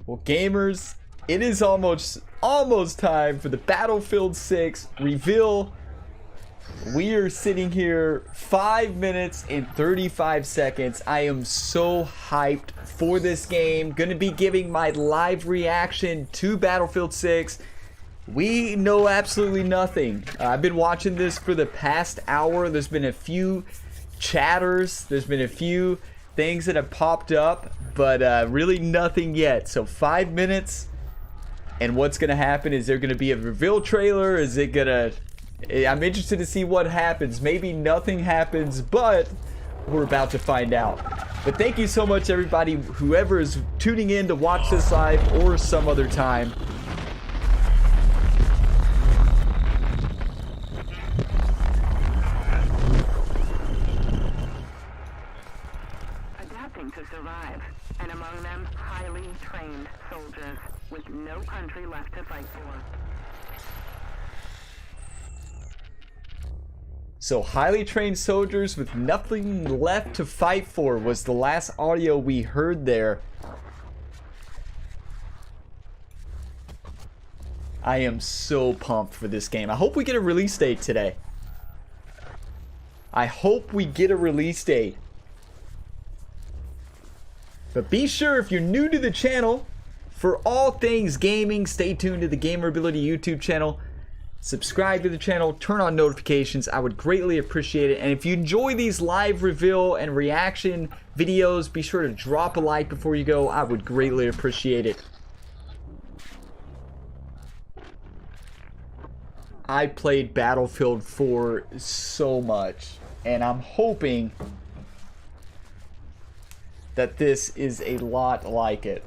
Well, gamers, it is almost time for the Battlefield 6 reveal. We are sitting here 5 minutes and 35 seconds. I am so hyped for this game. Gonna be giving my live reaction to Battlefield 6. We know absolutely nothing. I've been watching this for the past hour. There's been a few chatters. There's been a few things that have popped up, but really nothing yet. So 5 minutes, and what's gonna happen? Is there gonna be a reveal trailer? Is it gonna... I'm interested to see what happens. Maybe nothing happens, but we're about to find out. But thank you so much, everybody, whoever is tuning in to watch this live or some other time. Adapting to survive, and among them, highly trained soldiers with no country left to fight for. So, highly trained soldiers with nothing left to fight for was the last audio we heard there. I am so pumped for this game. I hope we get a release date today. I hope we get a release date. But be sure, if you're new to the channel, for all things gaming, stay tuned to the Gamerability YouTube channel. Subscribe to the channel, turn on notifications. I would greatly appreciate it. And if you enjoy these live reveal and reaction videos, be sure to drop a like before you go. I would greatly appreciate it. I played Battlefield 4 so much, and I'm hoping that this is a lot like it.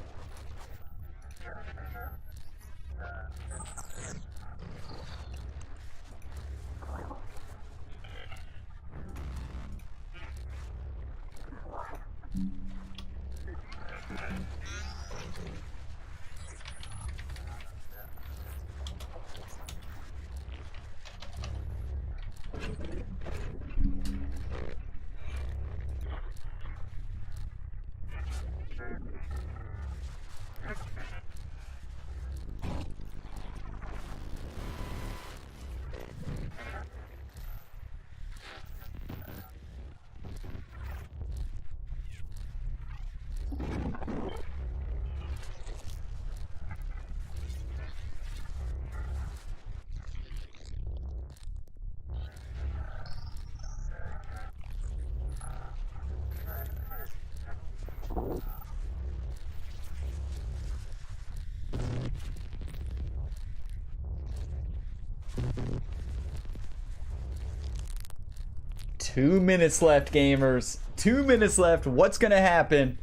Two minutes left, gamers. 2 minutes left. What's gonna happen?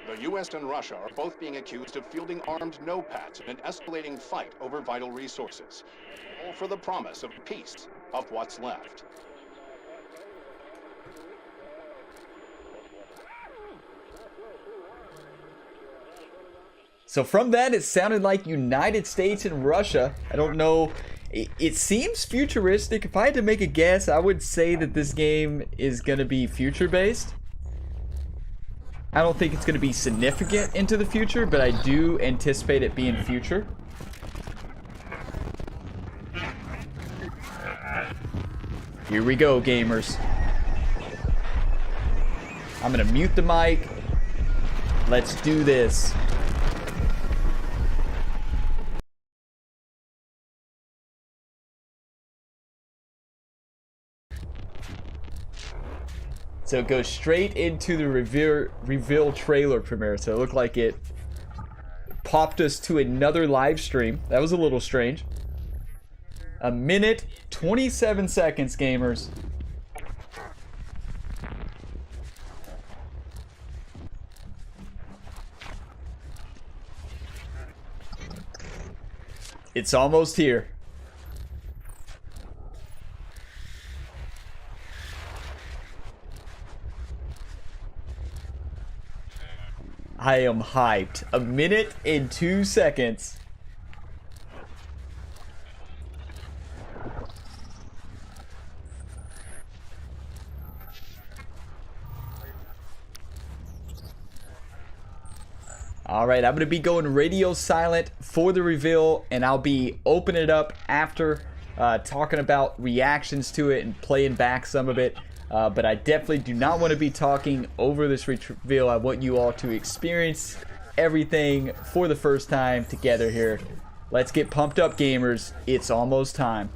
The U.S. and Russia are both being accused of fielding armed no-pats in an escalating fight over vital resources, all for the promise of peace of what's left. So from that, it sounded like United States and Russia. I don't know. It seems futuristic. If I had to make a guess, I would say that this game is going to be future-based. I don't think it's going to be significant into the future, but I do anticipate it being future. Here we go, gamers. I'm going to mute the mic. Let's do this. So it goes straight into the reveal trailer premiere. So it looked like it popped us to another live stream. That was a little strange. 1 minute, 27 seconds, gamers. It's almost here. I am hyped. 1 minute and 2 seconds. All right, I'm going to be going radio silent for the reveal, and I'll be opening it up after talking about reactions to it and playing back some of it. But I definitely do not want to be talking over this reveal. I want you all to experience everything for the first time together here. Let's get pumped up, gamers. It's almost time.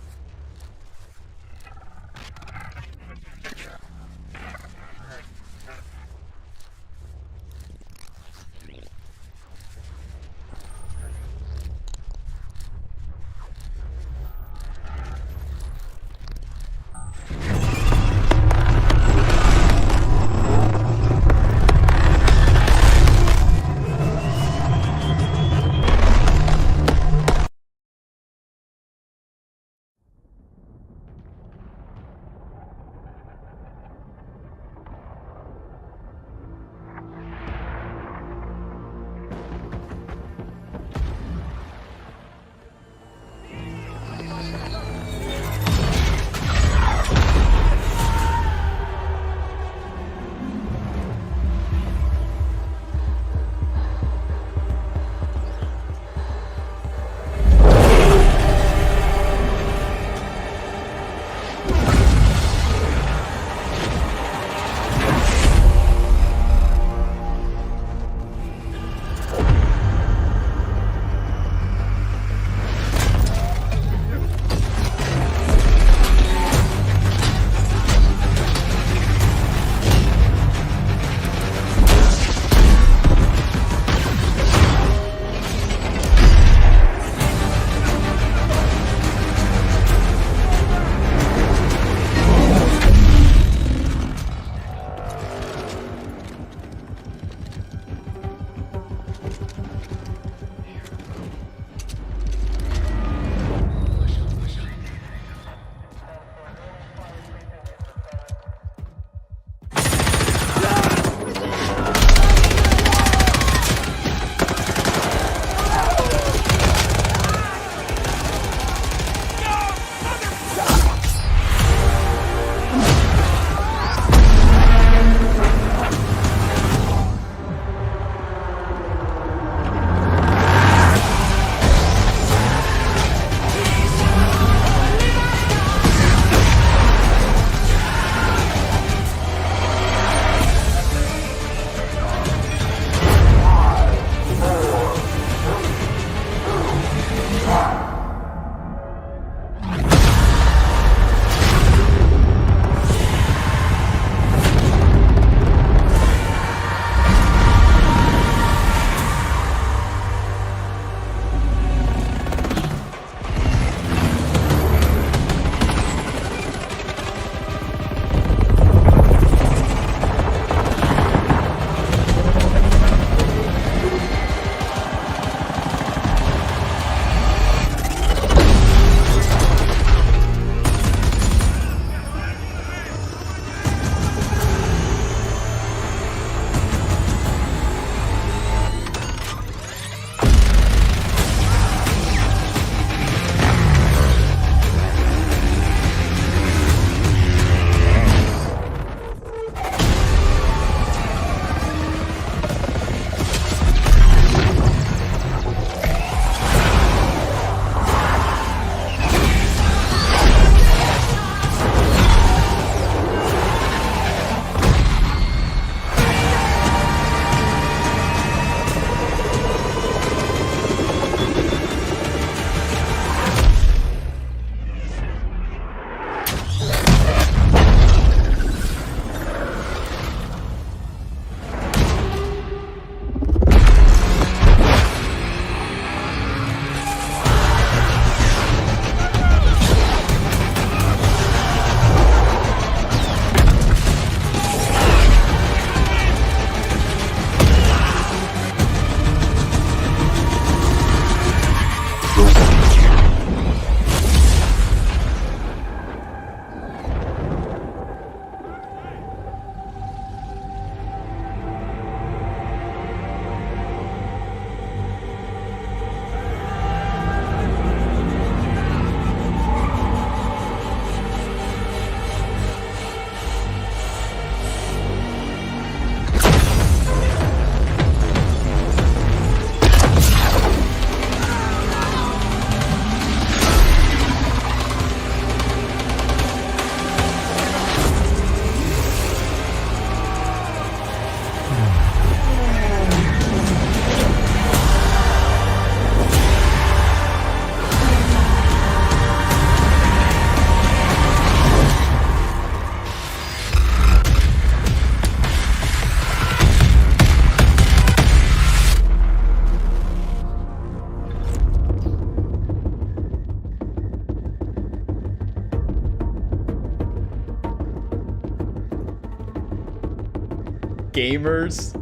gamers.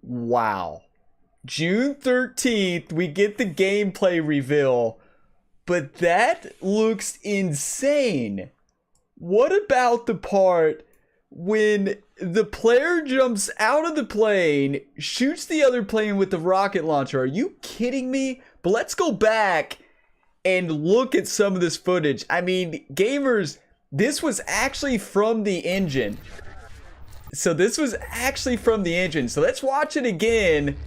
Wow. June 13th, we get the gameplay reveal. But that looks insane. What about the part when the player jumps out of the plane, shoots the other plane with the rocket launcher? Are you kidding me? But let's go back and look at some of this footage. I mean, gamers, this was actually from the engine. So this was actually from the engine. So let's watch it again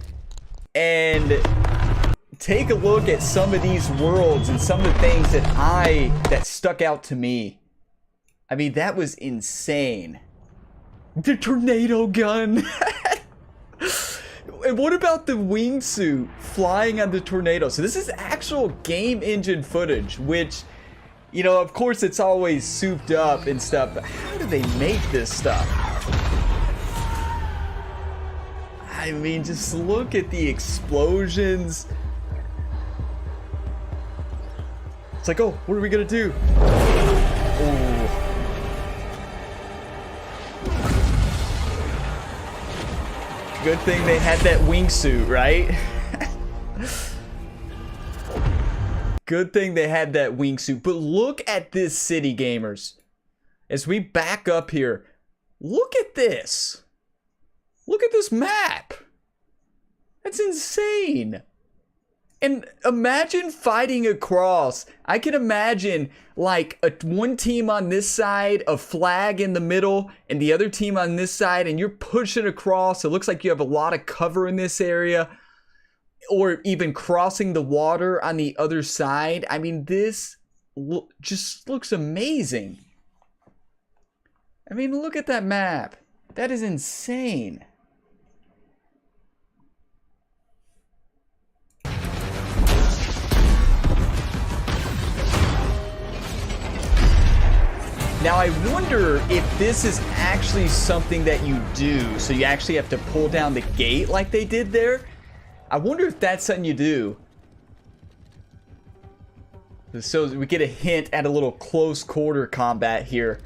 and take a look at some of these worlds and some of the things that stuck out to me. I mean, that was insane. The tornado gun. And what about the wingsuit flying on the tornado? So this is actual game engine footage, which, you know, of course it's always souped up and stuff, but how do they make this stuff? I mean, just look at the explosions. It's like, oh, what are we gonna do? Oh. Good thing they had that wingsuit, right? Good thing they had that wingsuit. But look at this city, gamers. As we back up here, look at this. Look at this map. That's insane. And imagine fighting across. I can imagine like one team on this side, a flag in the middle, and the other team on this side, and you're pushing across. It looks like you have a lot of cover in this area. Or even crossing the water on the other side. I mean, this just looks amazing. I mean, look at that map. That is insane. Now, I wonder if this is actually something that you do. So you actually have to pull down the gate like they did there. I wonder if that's something you do. So we get a hint at a little close quarter combat here.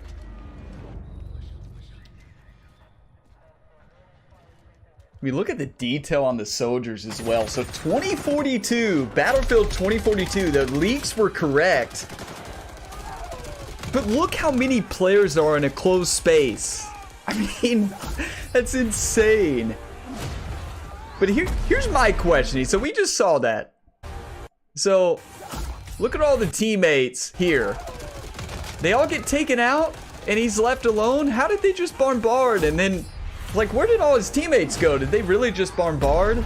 I mean, look at the detail on the soldiers as well. So 2042, Battlefield 2042, the leaks were correct. But look how many players are in a closed space. I mean, that's insane. But here's my question. So we just saw that. So look at all the teammates here. They all get taken out and he's left alone. How did they just bombard? And then, like, where did all his teammates go? Did they really just bombard?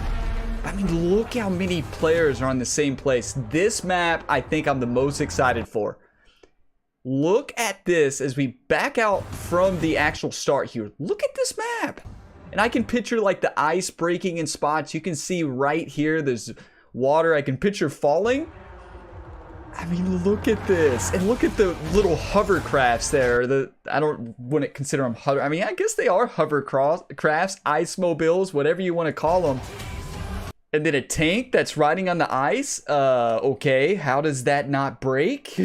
I mean, look how many players are on the same place. This map, I think I'm the most excited for. Look at this as we back out from the actual start here. Look at this map. And I can picture like the ice breaking in spots. You can see right here, there's water. I can picture falling. I mean, look at this. And look at the little hovercrafts there. I wouldn't consider them hover. I mean, I guess they are hovercrafts, ice mobiles, whatever you want to call them. And then a tank that's riding on the ice. Okay, how does that not break?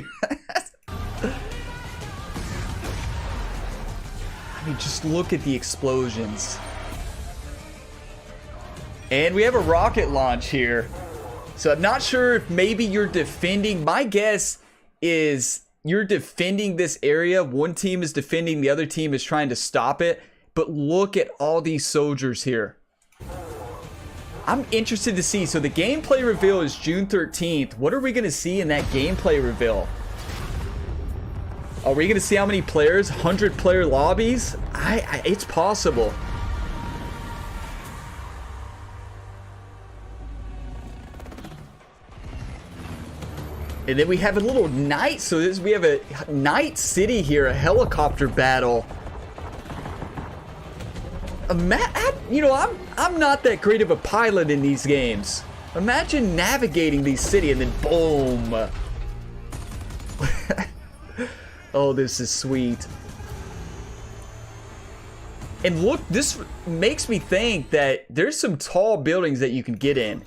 I mean, just look at the explosions. And we have a rocket launch here. So I'm not sure if maybe you're defending. My guess is you're defending this area. One team is defending, the other team is trying to stop it. But look at all these soldiers here. I'm interested to see. So the gameplay reveal is June 13th. What are we going to see in that gameplay reveal? Are we going to see how many players? 100 player lobbies? It's possible. And then we have a little night. So we have a night city here, a helicopter battle. You know, I'm not that great of a pilot in these games. Imagine navigating these cities and then boom. Oh, this is sweet. And look, this makes me think that there's some tall buildings that you can get in.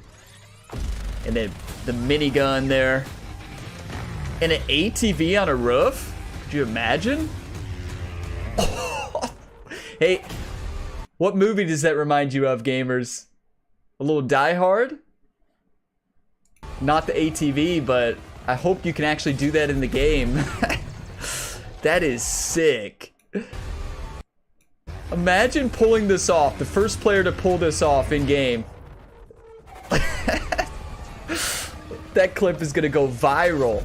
And then the minigun there. And an ATV on a roof? Could you imagine? Oh. Hey, What movie does that remind you of, gamers? A little Die Hard? Not the ATV, but I hope you can actually do that in the game. That is sick. Imagine pulling this off. The first player to pull this off in game. That clip is gonna go viral.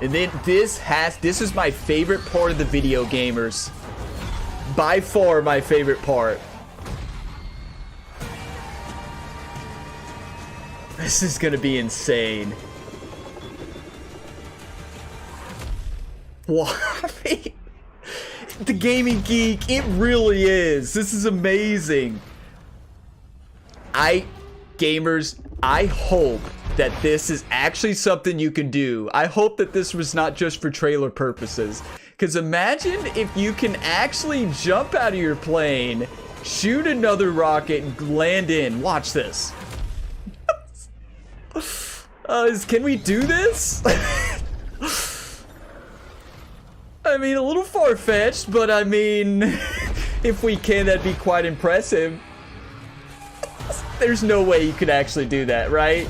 And then this is my favorite part of the video, gamers. By far my favorite part. This is gonna be insane. What? The Gaming Geek, it really is. This is amazing. Gamers, I hope that this is actually something you can do. I hope that this was not just for trailer purposes. Because imagine if you can actually jump out of your plane, shoot another rocket, and land in. Watch this. Can we do this? I mean, a little far-fetched, but I mean, if we can, that'd be quite impressive. There's no way you could actually do that, right?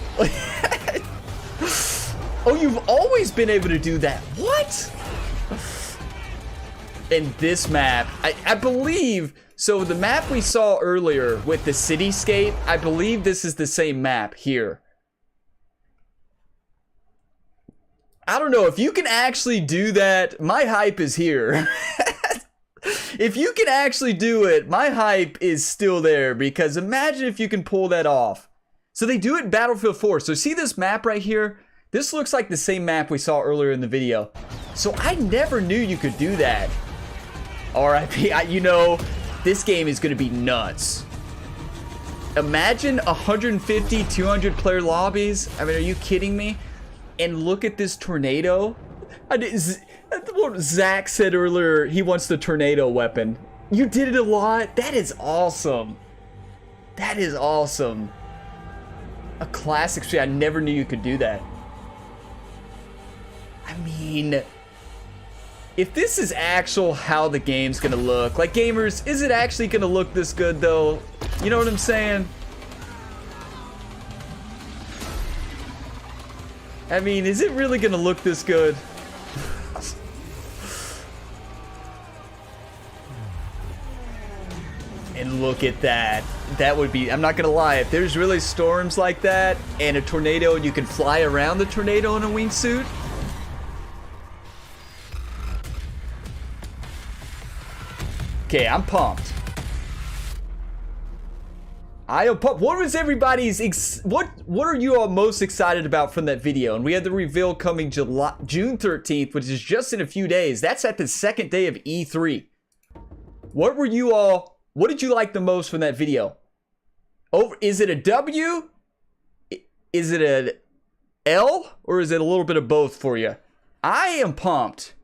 Oh, you've always been able to do that. What? In this map, I believe, so the map we saw earlier with the cityscape, I believe this is the same map here. I don't know, if you can actually do that, my hype is here. If you can actually do it, my hype is still there, because imagine if you can pull that off. So they do it in Battlefield 4. So see this map right here? This looks like the same map we saw earlier in the video. So I never knew you could do that. RIP, you know, this game is going to be nuts. Imagine 150, 200 player lobbies. I mean, are you kidding me? And look at this tornado. What Zach said earlier, he wants the tornado weapon. You did it a lot. That is awesome. That is awesome. A classic street. I never knew you could do that. I mean, if this is actual how the game's gonna look, like, gamers, is it actually gonna look this good though? You know what I'm saying? I mean, is it really gonna look this good? And look at that. That would be, I'm not gonna lie, if there's really storms like that and a tornado and you can fly around the tornado in a wingsuit. Okay, I'm pumped. I am pumped. What was everybody's what are you all most excited about from that video? And we had the reveal coming June 13th, which is just in a few days. That's at the second day of E3. What did you like the most from that video? Is it a W? Is it an L? Or is it a little bit of both for you? I am pumped.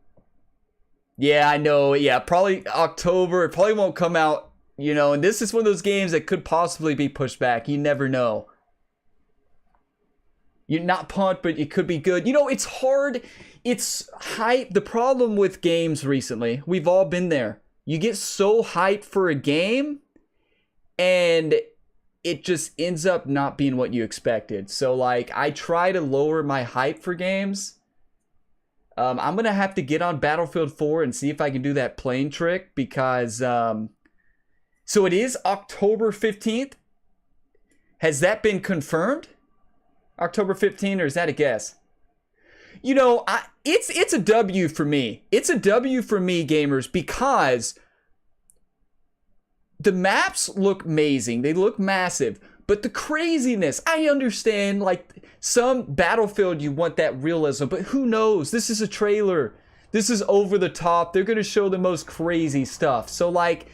Yeah, I know. Yeah, probably October. It probably won't come out, you know, and this is one of those games that could possibly be pushed back. You never know. You're not pumped, but it could be good. You know, it's hard. It's hype. The problem with games recently, we've all been there. You get so hyped for a game, and it just ends up not being what you expected. So, like, I try to lower my hype for games. I'm going to have to get on Battlefield 4 and see if I can do that plane trick, because... So it is October 15th? Has that been confirmed? October 15th, or is that a guess? You know, it's a W for me. It's a W for me, gamers, because the maps look amazing. They look massive. But the craziness, I understand, like, some Battlefield, you want that realism, but who knows? This is a trailer. This is over the top. They're going to show the most crazy stuff. So, like,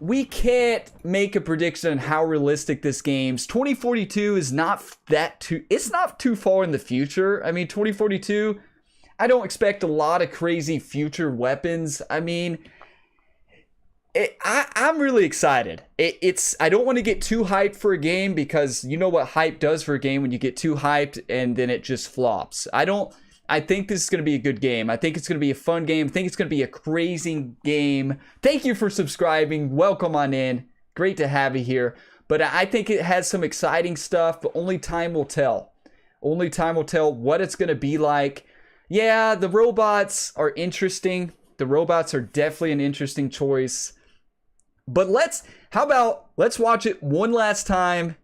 we can't make a prediction on how realistic this game's. 2042 is not it's not too far in the future. I mean, 2042, I don't expect a lot of crazy future weapons. I mean, I'm really excited. I don't want to get too hyped for a game, because you know what hype does for a game when you get too hyped and then it just flops. I think this is going to be a good game. I think it's going to be a fun game. I think it's going to be a crazy game. Thank you for subscribing. Welcome on in. Great to have you here. But I think it has some exciting stuff, but only time will tell. Only time will tell what it's going to be like. Yeah, the robots are interesting. The robots are definitely an interesting choice. But let's watch it one last time.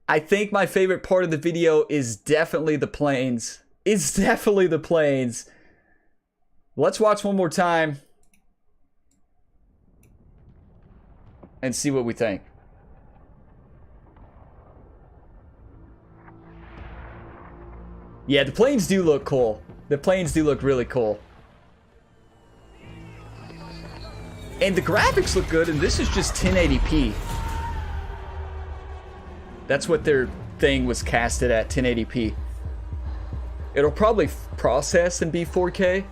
I think my favorite part of the video is definitely the planes. It's definitely the planes. Let's watch one more time and see what we think. Yeah, the planes do look cool. The planes do look really cool. And the graphics look good, and this is just 1080p. That's what their thing was casted at, 1080p. It'll probably process and be 4K.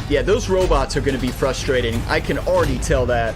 Yeah, those robots are going to be frustrating. I can already tell that.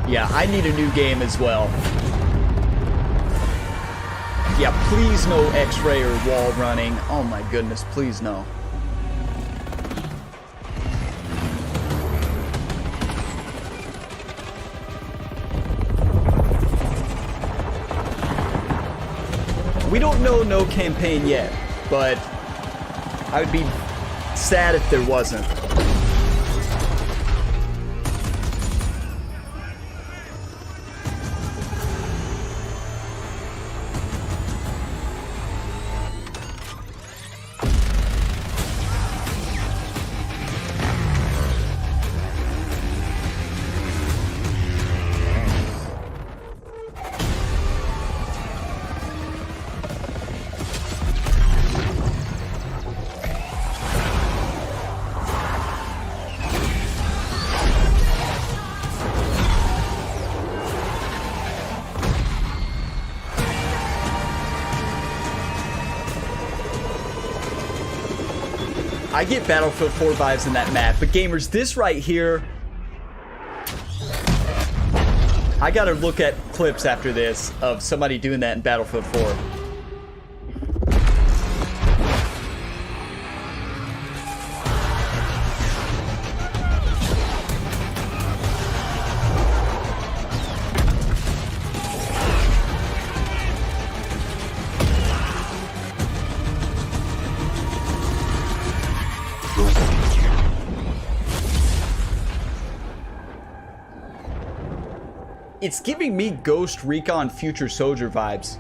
Yeah, I need a new game as well. Yeah, please no X-ray or wall running. Oh my goodness, please no. We don't know no campaign yet, but I would be sad if there wasn't. I get Battlefield 4 vibes in that map, but gamers, this right here, I gotta look at clips after this of somebody doing that in Battlefield 4. It's giving me Ghost Recon Future Soldier vibes.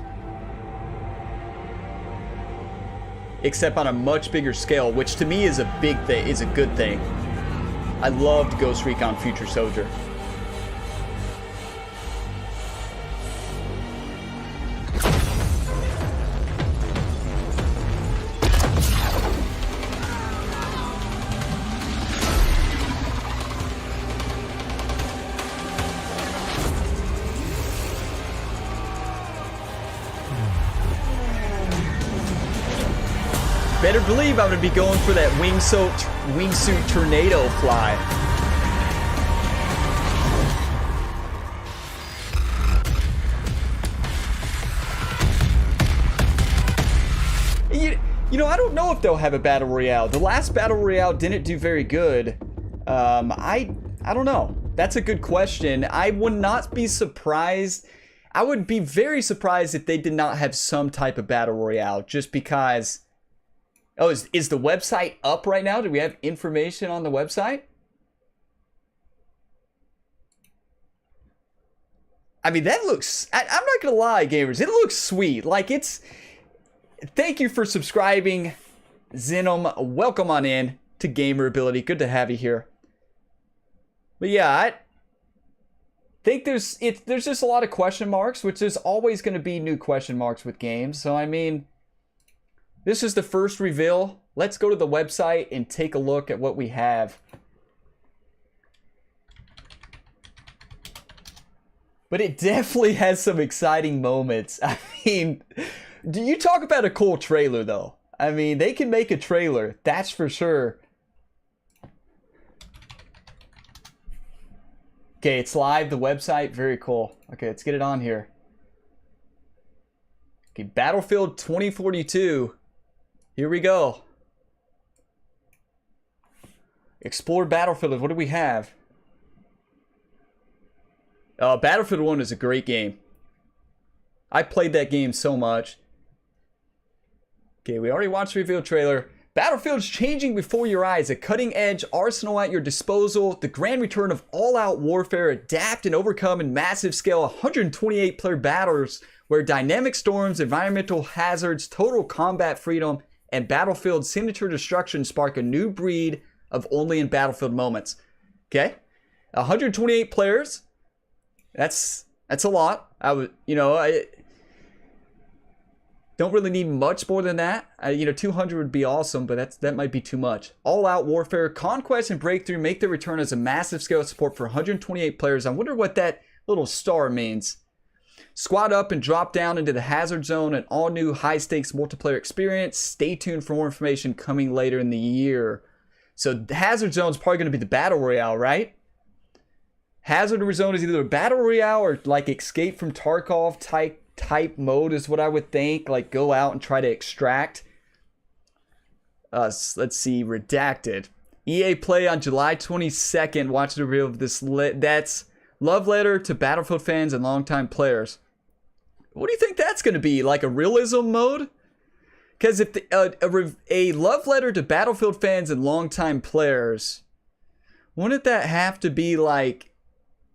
Except on a much bigger scale, which to me is a big thing, is a good thing. I loved Ghost Recon Future Soldier. Better believe I'm going to be going for that wingsuit tornado fly. You know, I don't know if they'll have a battle royale. The last battle royale didn't do very good. I don't know. That's a good question. I would not be surprised. I would be very surprised if they did not have some type of battle royale, just because. Oh, is the website up right now? Do we have information on the website? I mean, that looks, I'm not gonna lie, gamers, it looks sweet. Like, it's, thank you for subscribing, Zenom. Welcome on in to Gamer Ability. Good to have you here. But yeah, I think there's just a lot of question marks, which there's always going to be new question marks with games. So, I mean, this is the first reveal. Let's go to the website and take a look at what we have. But it definitely has some exciting moments. I mean, do you talk about a cool trailer, though? I mean, they can make a trailer, that's for sure. Okay, it's live, the website, very cool. Okay, let's get it on here. Okay, Battlefield 2042. Here we go. Explore Battlefield, what do we have? Battlefield 1 is a great game. I played that game so much. Okay, we already watched the reveal trailer. Battlefield's changing before your eyes. A cutting-edge arsenal at your disposal. The grand return of all-out warfare. Adapt and overcome in massive scale 128-player battles where dynamic storms, environmental hazards, total combat freedom, and Battlefield signature destruction spark a new breed of only in Battlefield moments. Okay? 128 players. That's a lot. I don't really need much more than that. 200 would be awesome, but that might be too much. All-out warfare, conquest, and breakthrough make their return as a massive scale support for 128 players. I wonder what that little star means. Squad up and drop down into the hazard zone, an all-new high-stakes multiplayer experience. Stay tuned for more information coming later in the year. So the hazard zone is probably going to be the battle royale, right? Hazard zone is either a battle royale or like escape from Tarkov type mode is what I would think. Like go out and try to extract. Let's see, redacted. EA Play on July 22nd. Watch the reveal of this. That's love letter to Battlefield fans and longtime players. What do you think that's going to be? Like a realism mode? Because if a love letter to Battlefield fans and longtime players, wouldn't that have to be like,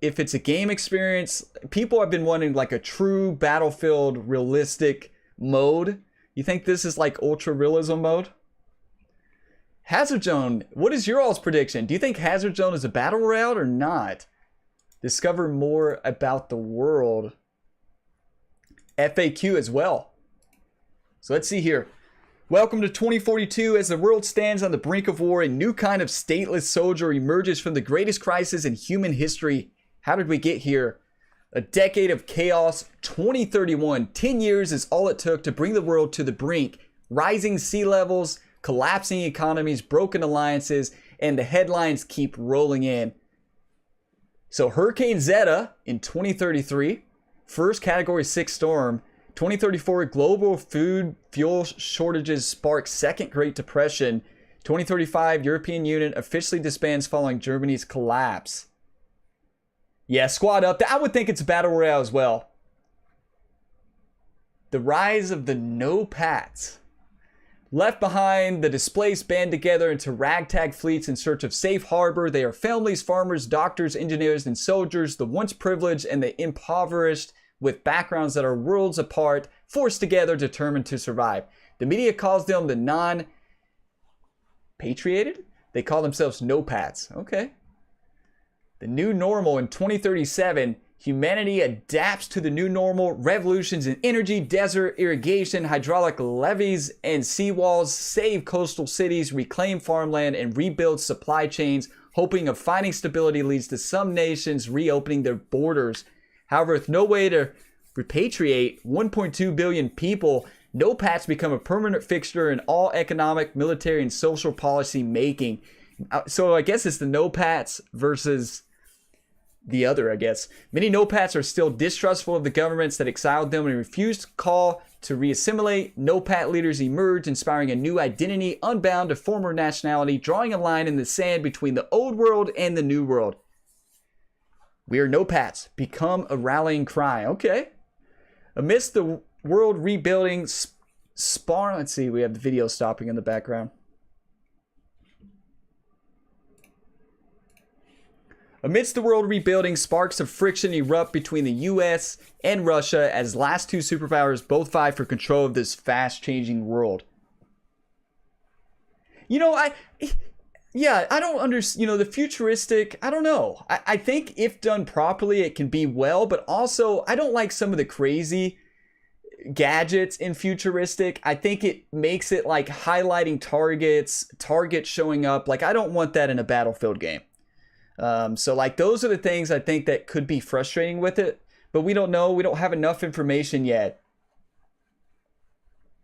if it's a game experience, people have been wanting like a true Battlefield realistic mode. You think this is like ultra realism mode? Hazard Zone, what is your all's prediction? Do you think Hazard Zone is a battle royale or not? Discover more about the world. FAQ as well. So let's see here. Welcome to 2042. As the world stands on the brink of war, a new kind of stateless soldier emerges from the greatest crisis in human history. How did we get here? A decade of chaos, 2031. 10 years is all it took to bring the world to the brink. Rising sea levels, collapsing economies, broken alliances, and the headlines keep rolling in. So Hurricane Zeta in 2033, first Category 6 storm. 2034, global fuel shortages spark second Great Depression. 2035, European Union officially disbands following Germany's collapse. Yeah, squad up. I would think it's a battle royale as well. The rise of the no-pats. Left behind, the displaced band together into ragtag fleets in search of safe harbor. They are families, farmers, doctors, engineers, and soldiers, the once privileged and the impoverished, with backgrounds that are worlds apart, forced together, determined to survive. The media calls them the non-patrioted? They call themselves no-pats. Okay. The new normal in 2037, humanity adapts to the new normal. Revolutions in energy, desert, irrigation, hydraulic levees, and seawalls save coastal cities, reclaim farmland, and rebuild supply chains, hoping of finding stability leads to some nations reopening their borders. However, with no way to repatriate 1.2 billion people. No pats become a permanent fixture in all economic, military, and social policy making. So I guess it's the no pats versus the other, I guess. Many no pats are still distrustful of the governments that exiled them and refuse to call to reassimilate. No pat leaders emerge, inspiring a new identity unbound to former nationality, drawing a line in the sand between the old world and the new world. We are no pats. Become a rallying cry. Okay. Amidst the world rebuilding, let's see, we have the video stopping in the background. Amidst the world rebuilding, sparks of friction erupt between the US and Russia as last two superpowers both vie for control of this fast-changing world. You know, I don't understand, you know, the futuristic, I don't know. I think if done properly, it can be well, but also I don't like some of the crazy gadgets in futuristic. I think it makes it like highlighting targets showing up. Like, I don't want that in a Battlefield game. So like those are the things I think that could be frustrating with it, but we don't know. We don't have enough information yet.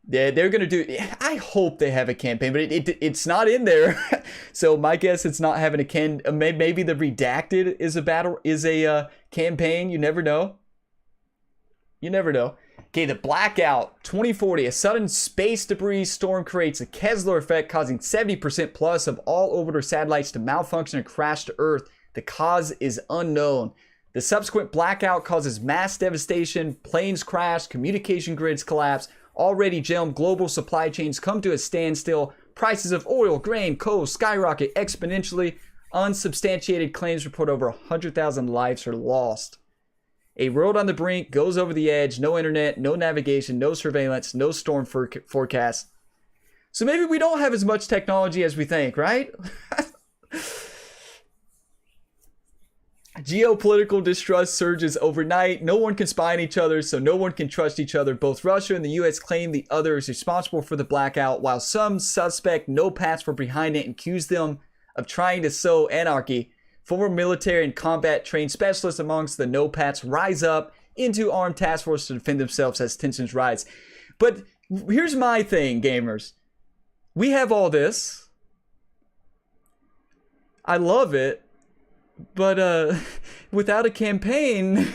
Yeah, they're going to do, I hope they have a campaign, but it's not in there. So my guess it's not having a maybe the redacted is a campaign. You never know. You never know. Okay, the blackout 2040, a sudden space debris storm creates a Kessler effect, causing 70% plus of all orbiter satellites to malfunction and crash to Earth. The cause is unknown. The subsequent blackout causes mass devastation, planes crash, communication grids collapse, already jammed global supply chains come to a standstill, prices of oil, grain, coal skyrocket exponentially, unsubstantiated claims report over 100,000 lives are lost. A world on the brink goes over the edge, no internet, no navigation, no surveillance, no storm forecast. So maybe we don't have as much technology as we think, right? Geopolitical distrust surges overnight. No one can spy on each other, so no one can trust each other. Both Russia and the US claim the other is responsible for the blackout, while some suspect no pats were behind it and accuse them of trying to sow anarchy. Former military and combat trained specialists amongst the no pats rise up into armed task force to defend themselves as tensions rise. But here's my thing, gamers. We have all this. I love it. But without a campaign,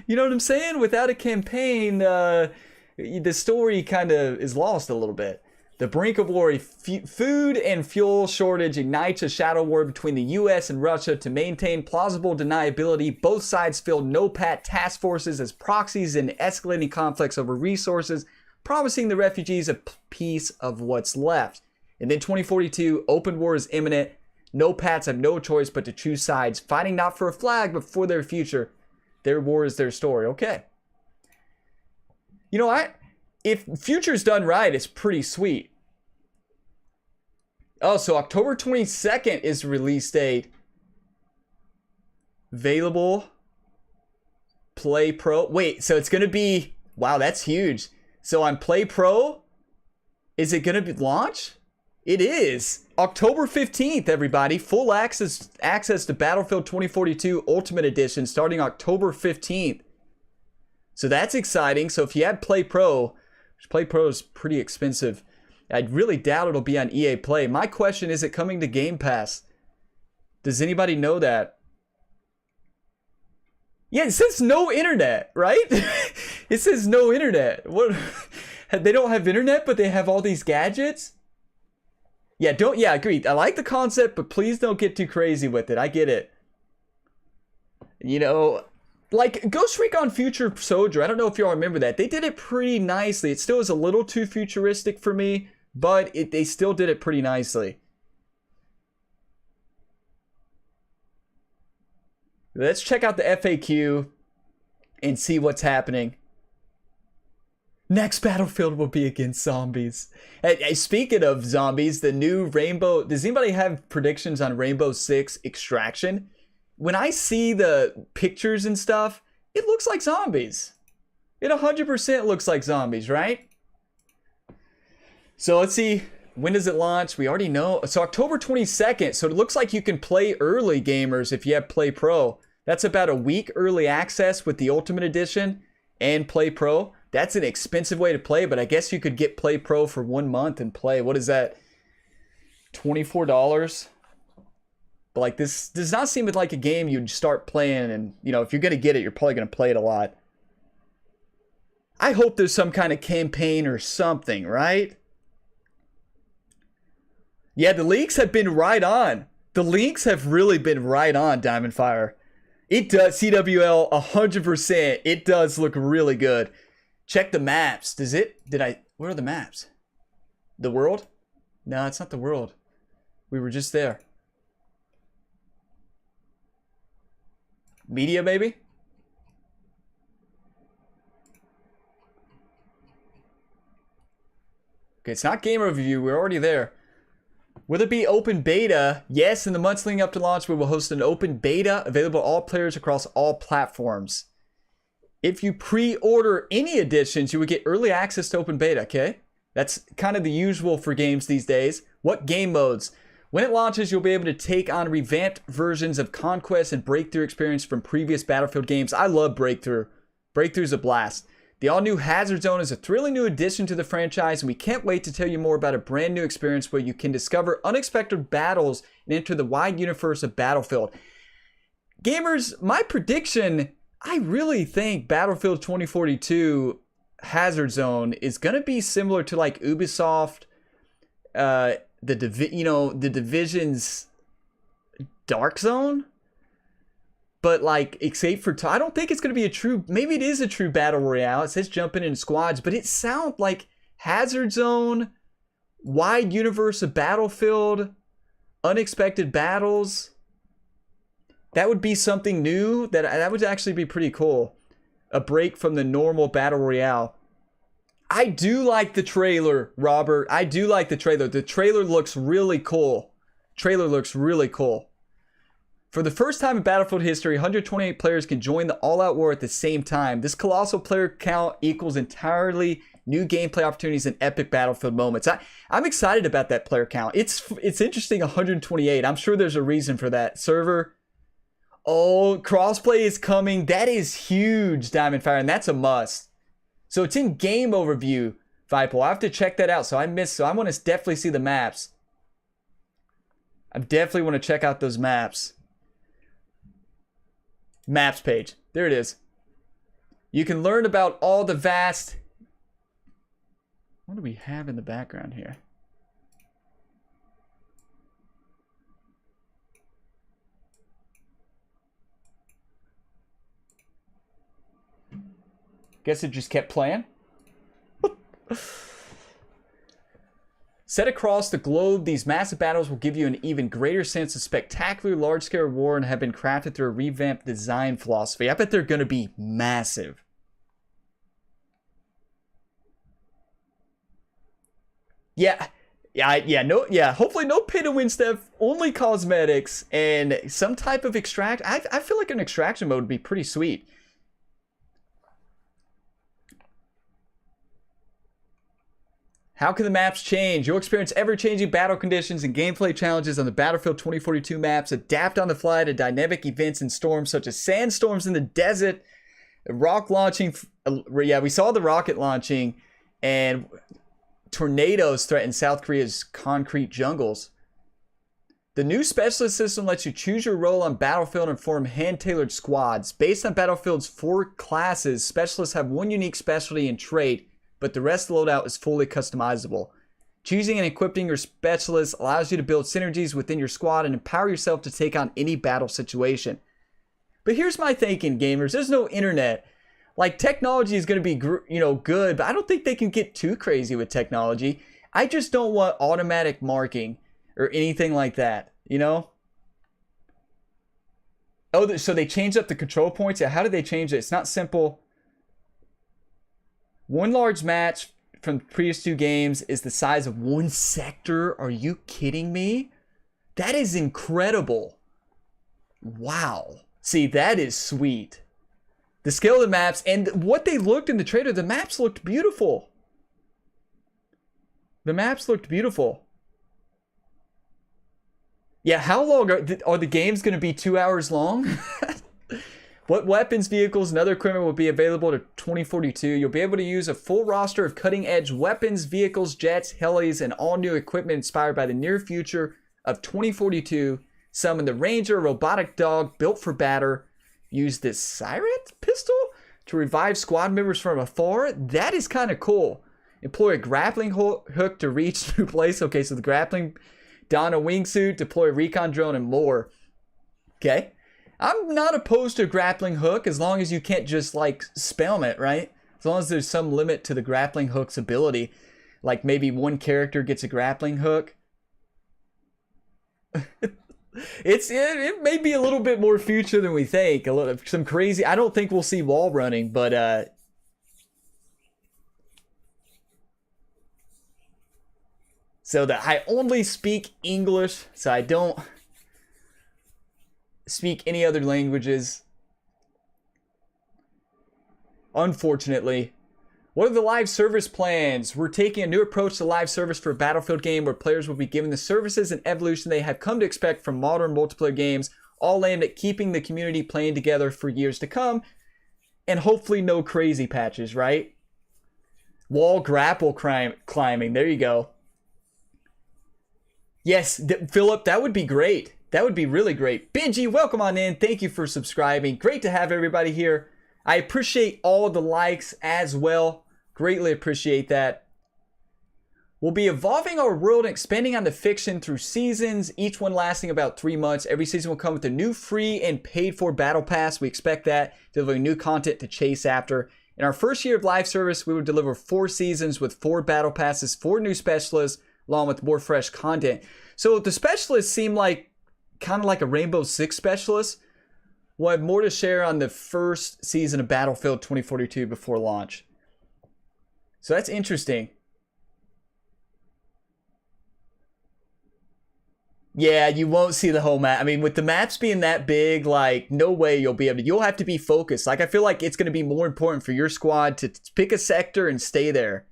you know what I'm saying? Without a campaign, the story kind of is lost a little bit. The brink of war, food and fuel shortage ignites a shadow war between the US and Russia to maintain plausible deniability. Both sides field no-pat task forces as proxies in escalating conflicts over resources, promising the refugees a piece of what's left. And then 2042, open war is imminent. No-pats have no choice but to choose sides, fighting not for a flag, but for their future. Their war is their story. Okay. You know, if future's done right, it's pretty sweet. Oh, so October 22nd is the release date. Available. Play Pro. Wait, so it's going to be... Wow, that's huge. So on Play Pro, is it going to be launch? It is. October 15th, everybody. Full access to Battlefield 2042 Ultimate Edition starting October 15th. So that's exciting. So if you had Play Pro, which Play Pro is pretty expensive, I really doubt it'll be on EA Play. My question is it coming to Game Pass? Does anybody know that? Yeah, it says no internet, right? It says no internet. What? They don't have internet, but they have all these gadgets? Yeah, agreed. I like the concept, but please don't get too crazy with it. I get it. You know, like Ghost Recon Future Soldier, I don't know if y'all remember that. They did it pretty nicely. It still is a little too futuristic for me, but they still did it pretty nicely. Let's check out the FAQ and see what's happening. Next Battlefield will be against zombies. Hey, speaking of zombies, the new Rainbow... Does anybody have predictions on Rainbow Six Extraction? When I see the pictures and stuff, it looks like zombies. It 100% looks like zombies, right? So let's see. When does it launch? We already know. So October 22nd. So it looks like you can play early, gamers, if you have Play Pro. That's about a week early access with the Ultimate Edition and Play Pro. That's an expensive way to play, but I guess you could get Play Pro for 1 month and play. What is that? $24? But like, this does not seem like a game you'd start playing, and you know, if you're gonna get it, you're probably gonna play it a lot. I hope there's some kind of campaign or something, right? Yeah, the leaks have been right on. The leaks have really been right on, Diamond Fire. It does, CWL 100%. It does look really good. Check the maps. Where are the maps? The world? No, it's not the world. We were just there. Media, maybe? Okay, it's not game overview. We're already there. Will it be open beta? Yes, in the months leading up to launch, we will host an open beta available to all players across all platforms. If you pre-order any editions, you would get early access to open beta, okay? That's kind of the usual for games these days. What game modes? When it launches, you'll be able to take on revamped versions of Conquest and Breakthrough experience from previous Battlefield games. I love Breakthrough. Breakthrough's a blast. The all-new Hazard Zone is a thrilling new addition to the franchise, and we can't wait to tell you more about a brand new experience where you can discover unexpected battles and enter the wide universe of Battlefield. Gamers, my prediction, I really think Battlefield 2042 Hazard Zone is going to be similar to like Ubisoft, the Division's Dark Zone. But like, except for, I don't think it's going to be a true, maybe it is a true battle royale. It says jumping in squads, but it sounds like Hazard Zone, wide universe of Battlefield, unexpected battles. That would be something new. That would actually be pretty cool. A break from the normal battle royale. I do like the trailer, Robert. I do like the trailer. The trailer looks really cool. Trailer looks really cool. For the first time in Battlefield history, 128 players can join the all-out war at the same time. This colossal player count equals entirely new gameplay opportunities and epic Battlefield moments. I'm excited about that player count. It's interesting, 128. I'm sure there's a reason for that. Server. Oh, crossplay is coming. That is huge, Diamond Fire, and that's a must. So it's in game overview, Vipo. I have to check that out. So I want to definitely see the maps. I definitely want to check out those maps. Maps page. There it is. You can learn about all the vast... What do we have in the background here? Guess it just kept playing. Set across the globe, these massive battles will give you an even greater sense of spectacular large-scale war and have been crafted through a revamped design philosophy. I bet they're going to be massive. Hopefully no pay-to-win stuff, only cosmetics and some type of extract. I feel like an extraction mode would be pretty sweet. How can the maps change? You'll experience ever-changing battle conditions and gameplay challenges on the Battlefield 2042 maps. Adapt on the fly to dynamic events and storms such as sandstorms in the desert, rock launching. Yeah, we saw the rocket launching, and tornadoes threaten South Korea's concrete jungles. The new specialist system lets you choose your role on Battlefield and form hand-tailored squads. Based on Battlefield's 4 classes, specialists have one unique specialty and trait, but the rest of the loadout is fully customizable. Choosing and equipping your specialist allows you to build synergies within your squad and empower yourself to take on any battle situation. But here's my thinking, gamers. There's no internet. Like, technology is going to be, good, but I don't think they can get too crazy with technology. I just don't want automatic marking or anything like that, Oh, so they changed up the control points? Yeah, how did they change it? It's not simple. One large match from the previous 2 games is the size of 1 sector. Are you kidding me? That is incredible. Wow. See, that is sweet. The scale of the maps and what they looked in the trailer, the maps looked beautiful. The maps looked beautiful. Yeah, how long are the games going to be 2 hours long? What weapons, vehicles, and other equipment will be available to 2042? You'll be able to use a full roster of cutting-edge weapons, vehicles, jets, helis, and all new equipment inspired by the near future of 2042. Summon the Ranger, a robotic dog built for batter. Use this Siret pistol to revive squad members from afar. That is kind of cool. Employ a grappling hook to reach new place. Okay, so the grappling, don a wingsuit, deploy a recon drone, and more. Okay. I'm not opposed to a grappling hook as long as you can't just like spam it, right? As long as there's some limit to the grappling hook's ability. Like maybe one character gets a grappling hook. It may be a little bit more future than we think. Some crazy. I don't think we'll see wall running, but so that I only speak English, so I don't speak any other languages. Unfortunately. What are the live service plans? We're taking a new approach to live service for a Battlefield game where players will be given the services and evolution they have come to expect from modern multiplayer games, all aimed at keeping the community playing together for years to come, and hopefully no crazy patches, right? Wall grapple climbing, there you go. Yes, Philip, that would be great. That would be really great. Benji, welcome on in. Thank you for subscribing. Great to have everybody here. I appreciate all of the likes as well. Greatly appreciate that. We'll be evolving our world and expanding on the fiction through seasons, each one lasting about 3 months. Every season will come with a new free and paid for battle pass. We expect that, delivering new content to chase after. In our first year of live service, we will deliver 4 seasons with 4 battle passes, 4 new specialists, along with more fresh content. So the specialists seem like kind of like a Rainbow Six specialist. We'll have more to share on the first season of Battlefield 2042 before launch. So that's interesting. Yeah, you won't see the whole map. I mean, with the maps being that big, like, no way you'll be able to. You'll have to be focused. Like, I feel like it's going to be more important for your squad to pick a sector and stay there.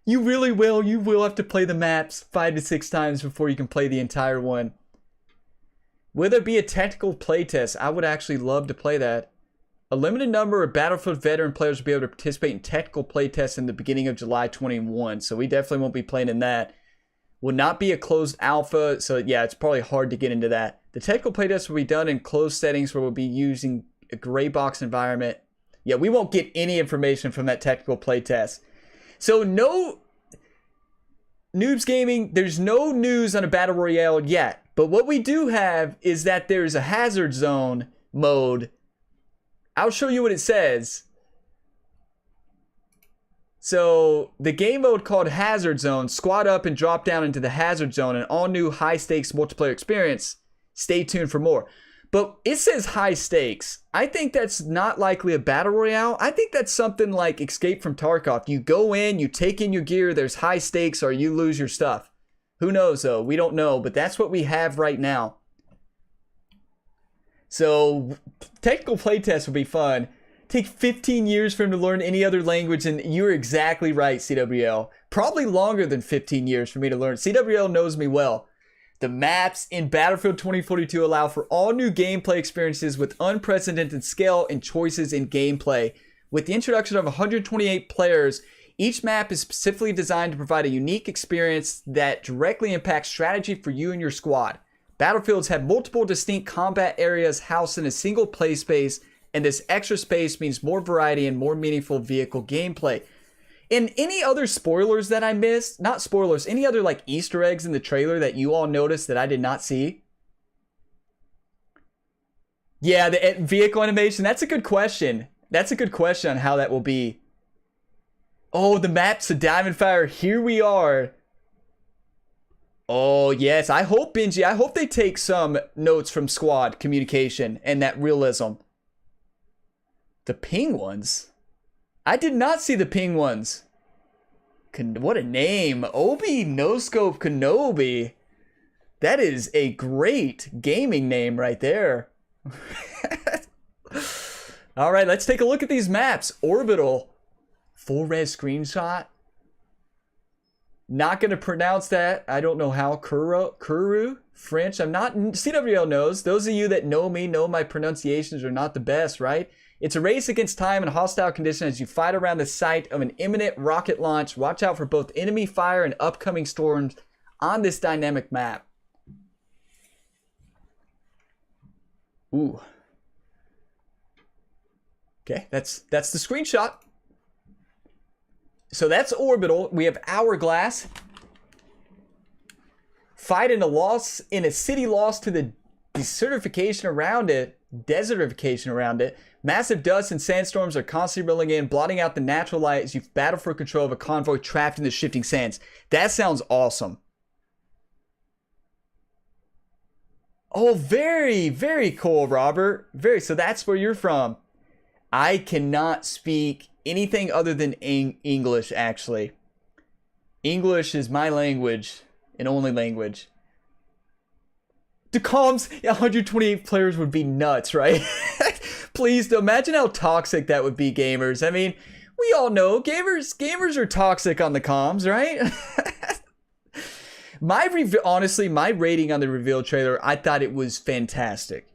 You really will. You will have to play the maps 5 to 6 times before you can play the entire one. Will there be a technical playtest? I would actually love to play that. A limited number of Battlefield veteran players will be able to participate in technical playtests in the beginning of July 21. So we definitely won't be playing in that. Will not be a closed alpha. So yeah, it's probably hard to get into that. The technical playtest will be done in closed settings where we'll be using a gray box environment. Yeah, we won't get any information from that technical playtest. So no Noobs Gaming, there's no news on a Battle Royale yet. But what we do have is that there's a hazard zone mode. I'll show you what it says. So the game mode called Hazard Zone, squad up and drop down into the Hazard Zone, an all new high stakes multiplayer experience. Stay tuned for more. But it says high stakes. I think that's not likely a Battle Royale. I think that's something like Escape from Tarkov. You go in, you take in your gear, there's high stakes, or you lose your stuff. Who knows though? We don't know, but that's what we have right now. So technical playtest will be fun. Take 15 years for him to learn any other language, and you're exactly right, CWL. Probably longer than 15 years for me to learn. CWL knows me well. The maps in Battlefield 2042 allow for all new gameplay experiences with unprecedented scale and choices in gameplay. With the introduction of 128 players, each map is specifically designed to provide a unique experience that directly impacts strategy for you and your squad. Battlefields have multiple distinct combat areas housed in a single play space, and this extra space means more variety and more meaningful vehicle gameplay. And any other spoilers that I missed, not spoilers, any other like Easter eggs in the trailer that you all noticed that I did not see? Yeah, the vehicle animation, that's a good question. That's a good question on how that will be. Oh, the maps of Diamond Fire, here we are. Oh, yes, I hope, Benji, I hope they take some notes from squad communication and that realism. The ping ones? I did not see the ping ones. What a name. Obi No Scope Kenobi. That is a great gaming name right there. All right, let's take a look at these maps. Orbital. Full res screenshot. Not going to pronounce that. I don't know how. Kuru? French. I'm not, CWL knows. Those of you that know me know my pronunciations are not the best, right? It's a race against time and hostile conditions as you fight around the site of an imminent rocket launch. Watch out for both enemy fire and upcoming storms on this dynamic map. Ooh. Okay, that's the screenshot. So that's Orbital. We have Hourglass. Fight in a city lost to the desertification around it. Desertification around it. Massive dust and sandstorms are constantly rolling in, blotting out the natural light as you battle for control of a convoy trapped in the shifting sands. That sounds awesome. Oh, very, very cool, Robert. So that's where you're from. I cannot speak anything other than English, actually. English is my language and only language. The comms, 128 players would be nuts, right? Please, imagine how toxic that would be, gamers. I mean, we all know gamers are toxic on the comms, right? Honestly, my rating on the reveal trailer, I thought it was fantastic.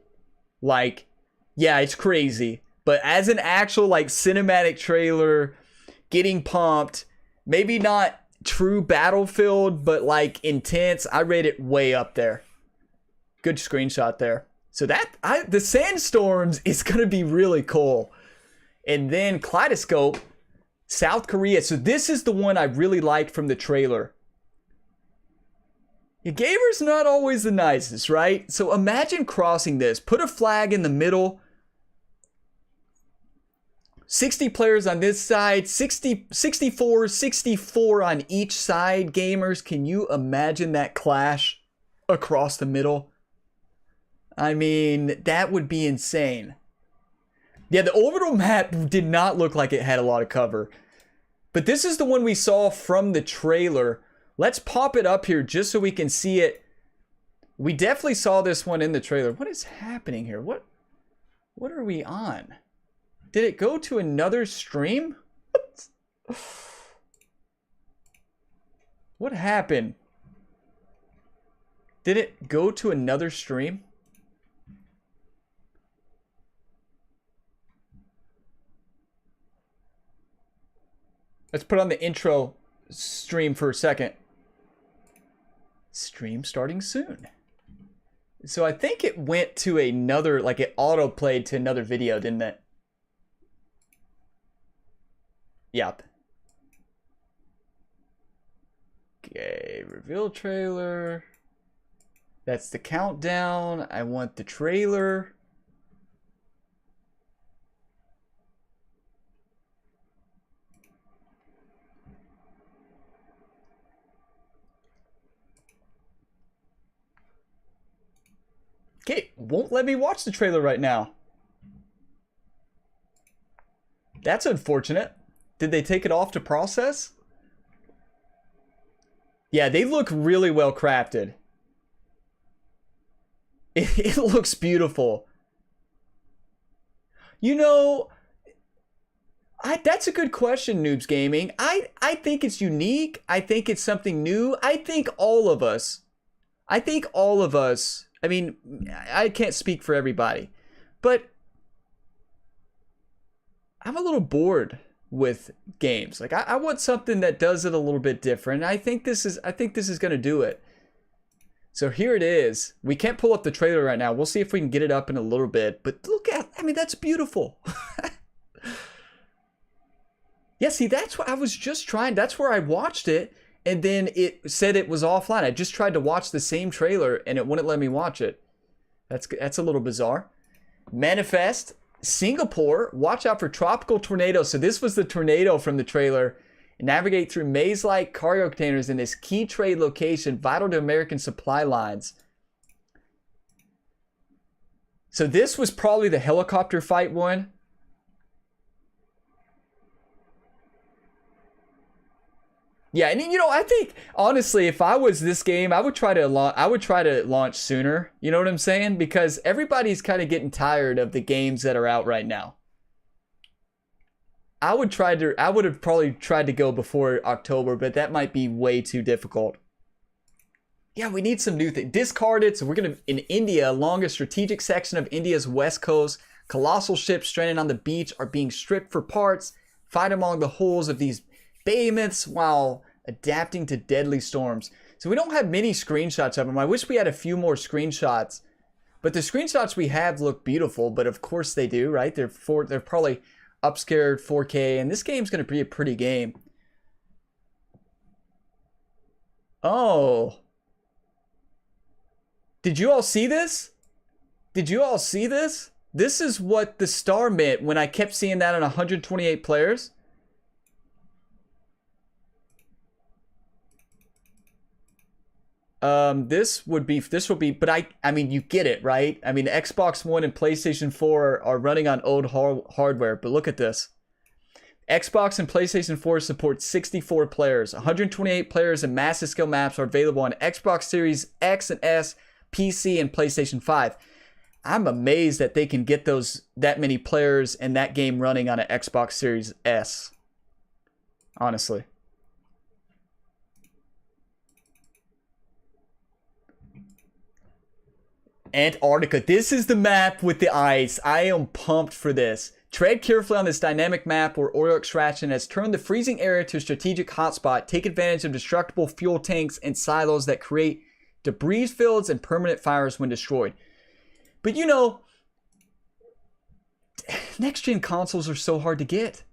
Like, yeah, it's crazy. But as an actual, like, cinematic trailer, getting pumped, maybe not true Battlefield, but, like, intense, I rate it way up there. Good screenshot there. So the sandstorms is going to be really cool. And then Kaleidoscope, South Korea. So this is the one I really liked from the trailer. Yeah, gamers not always the nicest, right? So imagine crossing this. Put a flag in the middle. 60 players on this side. 64 on each side, gamers. Can you imagine that clash across the middle? I mean, that would be insane. Yeah, the orbital map did not look like it had a lot of cover. But this is the one we saw from the trailer. Let's pop it up here just so we can see it. We definitely saw this one in the trailer. What is happening here? What are we on? Did it go to another stream? What happened? Did it go to another stream? Let's put on the intro stream for a second. Stream starting soon. So I think it went to another, like it auto played to another video, didn't it? Yep. Okay, reveal trailer. That's the countdown. I want the trailer. Okay, won't let me watch the trailer right now. That's unfortunate. Did they take it off to process? Yeah, they look really well crafted. It looks beautiful. You know, that's a good question, Noobs Gaming. I think it's unique. I think it's something new. I think all of us, I mean, I can't speak for everybody, but I'm a little bored with games. Like I want something that does it a little bit different. I think this is going to do it. So here it is. We can't pull up the trailer right now. We'll see if we can get it up in a little bit, but look at, I mean, that's beautiful. Yeah, see, that's what I was just trying. That's where I watched it. And then it said it was offline. I just tried to watch the same trailer and it wouldn't let me watch it. That's a little bizarre. Manifest, Singapore, watch out for tropical tornadoes. So this was the tornado from the trailer. Navigate through maze-like cargo containers in this key trade location, vital to American supply lines. So this was probably the helicopter fight one. Yeah, and you know, I think honestly, if I was this game, I would try to launch sooner. You know what I'm saying? Because everybody's kind of getting tired of the games that are out right now. I would have probably tried to go before October, but that might be way too difficult. Yeah, we need some new things. Discard it. So we're going to, in India, along a strategic section of India's west coast, colossal ships stranded on the beach are being stripped for parts. Fight among the hulls of these behemoths while adapting to deadly storms. So we don't have many screenshots of them. I wish we had a few more screenshots. But the screenshots we have look beautiful, but of course they do, right? They're probably upscared 4K, and this game's going to be a pretty game. Oh. Did you all see this? Did you all see this? This is what the star meant when I kept seeing that on 128 players. This would be, but I mean, you get it, right? I mean, Xbox One and PlayStation 4 are running on old hardware, but look at this. Xbox and PlayStation 4 support 64 players. 128 players and massive scale maps are available on Xbox Series X and S, PC, and PlayStation 5. I'm amazed that they can get that many players and that game running on an Xbox Series S. Honestly. Antarctica. This is the map with the ice. I am pumped for this. Tread carefully on this dynamic map where oil extraction has turned the freezing area to a strategic hotspot. Take advantage of destructible fuel tanks and silos that create debris fields and permanent fires when destroyed. But you know, next-gen consoles are so hard to get.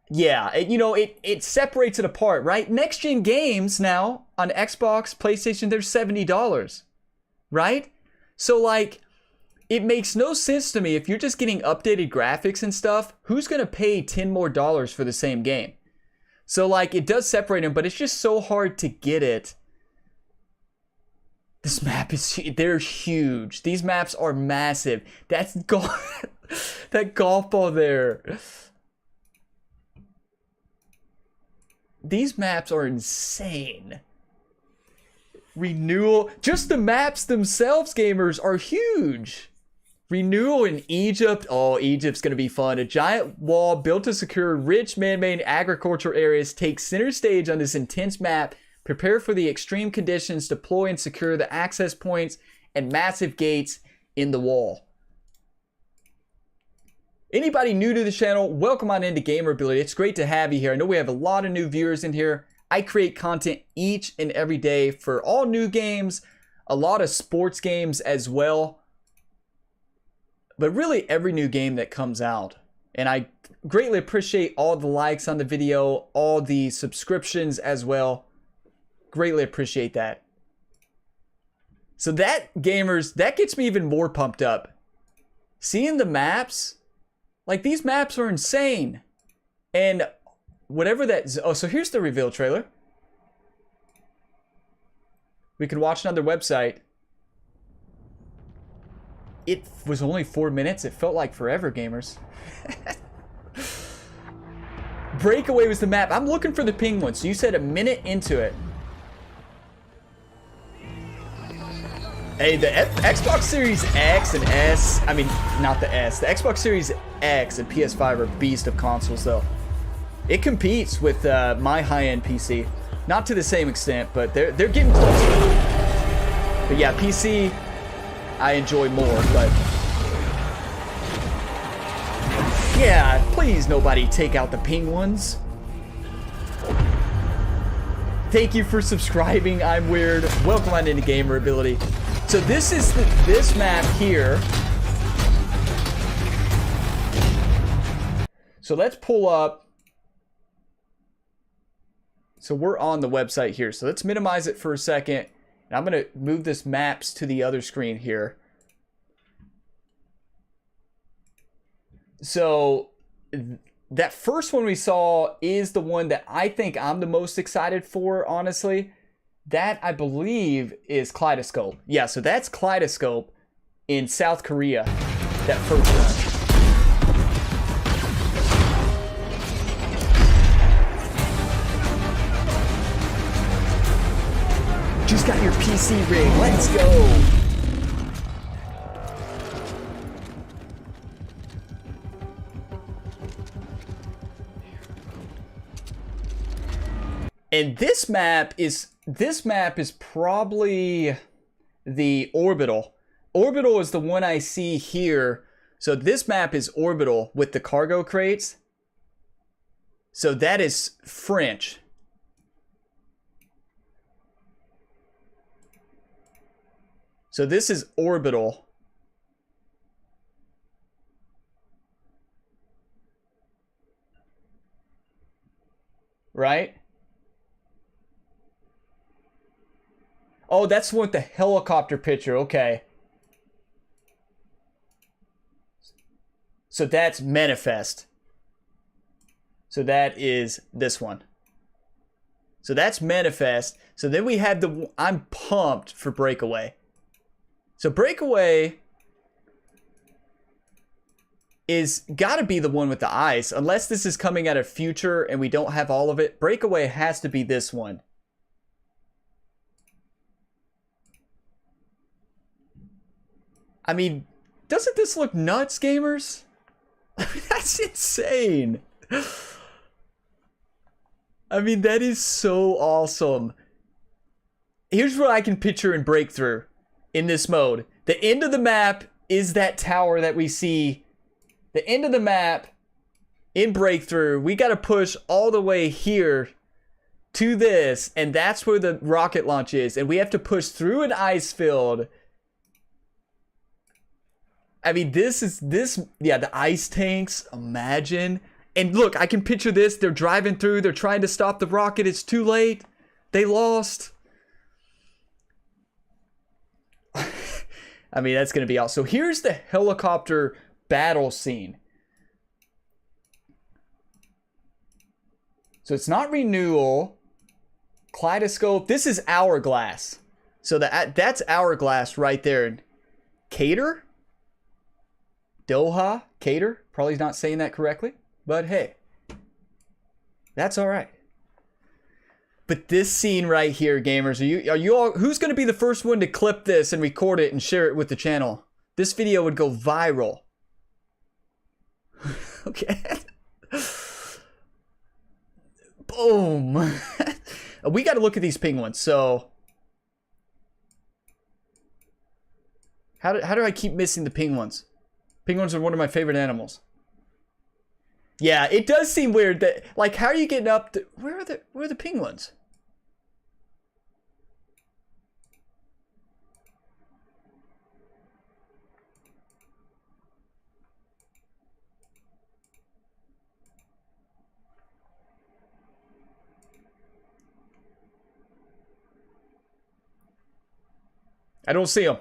Yeah, you know, it separates it apart, right? Next-gen games now on Xbox, PlayStation, they're $70, right? So, like, it makes no sense to me if you're just getting updated graphics and stuff, who's going to pay $10 more for the same game? So, like, it does separate them, but it's just so hard to get it. This map is, they're huge. These maps are massive. That's that golf ball there. These maps are insane. Renewal, just the maps themselves, gamers, are huge. Renewal in Egypt. Oh, Egypt's gonna be fun. A giant wall built to secure rich man-made agriculture areas takes center stage on this intense map. Prepare for the extreme conditions, deploy and secure the access points and massive gates in the wall. Anybody new to the channel, welcome on into Gamer Ability. It's great to have you here. I know we have a lot of new viewers in here. I create content each and every day for all new games, a lot of sports games as well, but really every new game that comes out. And I greatly appreciate all the likes on the video, all the subscriptions as well. Greatly appreciate that. So that, gamers, that gets me even more pumped up. Seeing the maps, like these maps are insane. And whatever that, oh, so here's the reveal trailer. We can watch it on their website. It was only 4 minutes. It felt like forever, gamers. Breakaway was the map. I'm looking for the ping one. So you said a minute into it. Hey, the Xbox Series X and S, I mean, not the S, the Xbox Series X and PS5 are beast of consoles, though. It competes with my high-end PC. Not to the same extent, but they're getting closer. But yeah, PC, I enjoy more, but... yeah, please nobody take out the ping ones. Thank you for subscribing, I'm Weird. Welcome on into Gamer Ability. So this is this map here. So let's pull up. So we're on the website here. So let's minimize it for a second. And I'm going to move this maps to the other screen here. So that first one we saw is the one that I think I'm the most excited for, honestly. That, I believe, is Kaleidoscope. Yeah, so that's Kaleidoscope in South Korea. That first one. Just got your PC rig. Let's go. And this map is probably the orbital. Orbital is the one I see here. So this map is orbital with the cargo crates. So that is French. So this is orbital. Right? Oh, that's the one with the helicopter picture. Okay. So that's manifest. So that is this one. So that's manifest. So then we have the... I'm pumped for breakaway. So breakaway is got to be the one with the ice. Unless this is coming out of future and we don't have all of it. Breakaway has to be this one. I mean, doesn't this look nuts, gamers? I mean, that's insane. I mean, that is so awesome. Here's what I can picture in Breakthrough in this mode. The end of the map is that tower that we see. The end of the map in Breakthrough. We got to push all the way here to this. And that's where the rocket launch is. And we have to push through an ice field. I mean, yeah, the ice tanks, imagine. And look, I can picture this. They're driving through. They're trying to stop the rocket. It's too late. They lost. I mean, that's going to be awesome. So here's the helicopter battle scene. So it's not renewal. Kaleidoscope. This is hourglass. So that's hourglass right there. Cater? Doha? Cater? Probably not saying that correctly. But hey, that's all right. But this scene right here, gamers, are you all, who's going to be the first one to clip this and record it and share it with the channel? This video would go viral. Okay. Boom. We got to look at these penguins. So how do I keep missing the penguins? Penguins are one of my favorite animals. Yeah, it does seem weird that, like, how are you getting up to, where are the penguins? I don't see them.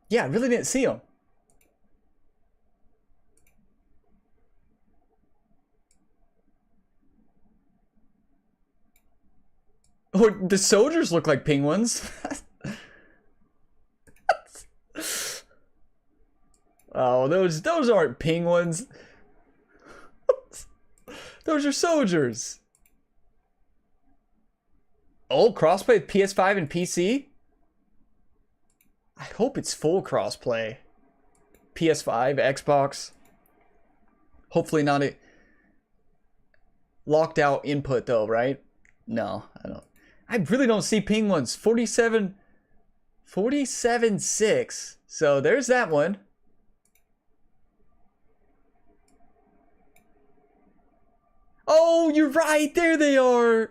Yeah, I really didn't see them. Or the soldiers look like penguins. Oh, those aren't penguins. Those are soldiers. Oh, crossplay with PS5 and PC? I hope it's full crossplay. PS5, Xbox. Hopefully not a locked out input though, right? No, I don't. I really don't see penguins. 47.6. So there's that one. Oh, you're right. There they are.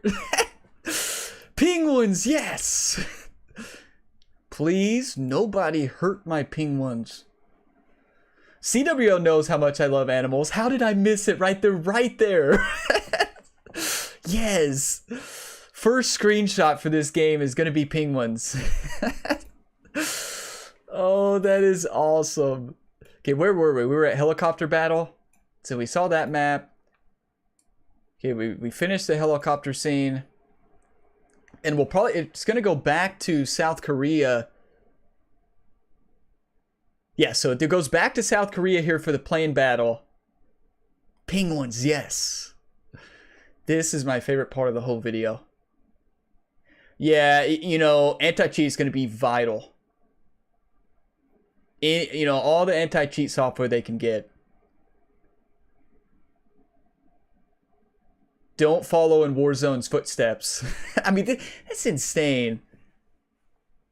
Penguins, yes. Please, nobody hurt my penguins. CWO knows how much I love animals. How did I miss it right there? Right there. Yes. First screenshot for this game is going to be penguins. Oh, that is awesome. Okay, where were we? We were at helicopter battle. So we saw that map. Okay, we finished the helicopter scene. And we'll probably, it's going to go back to South Korea. Yeah, so it goes back to South Korea here for the plane battle. Penguins, yes. This is my favorite part of the whole video. Yeah, you know, anti-cheat is going to be vital. You know, all the anti-cheat software they can get. Don't follow in Warzone's footsteps. I mean, that's insane.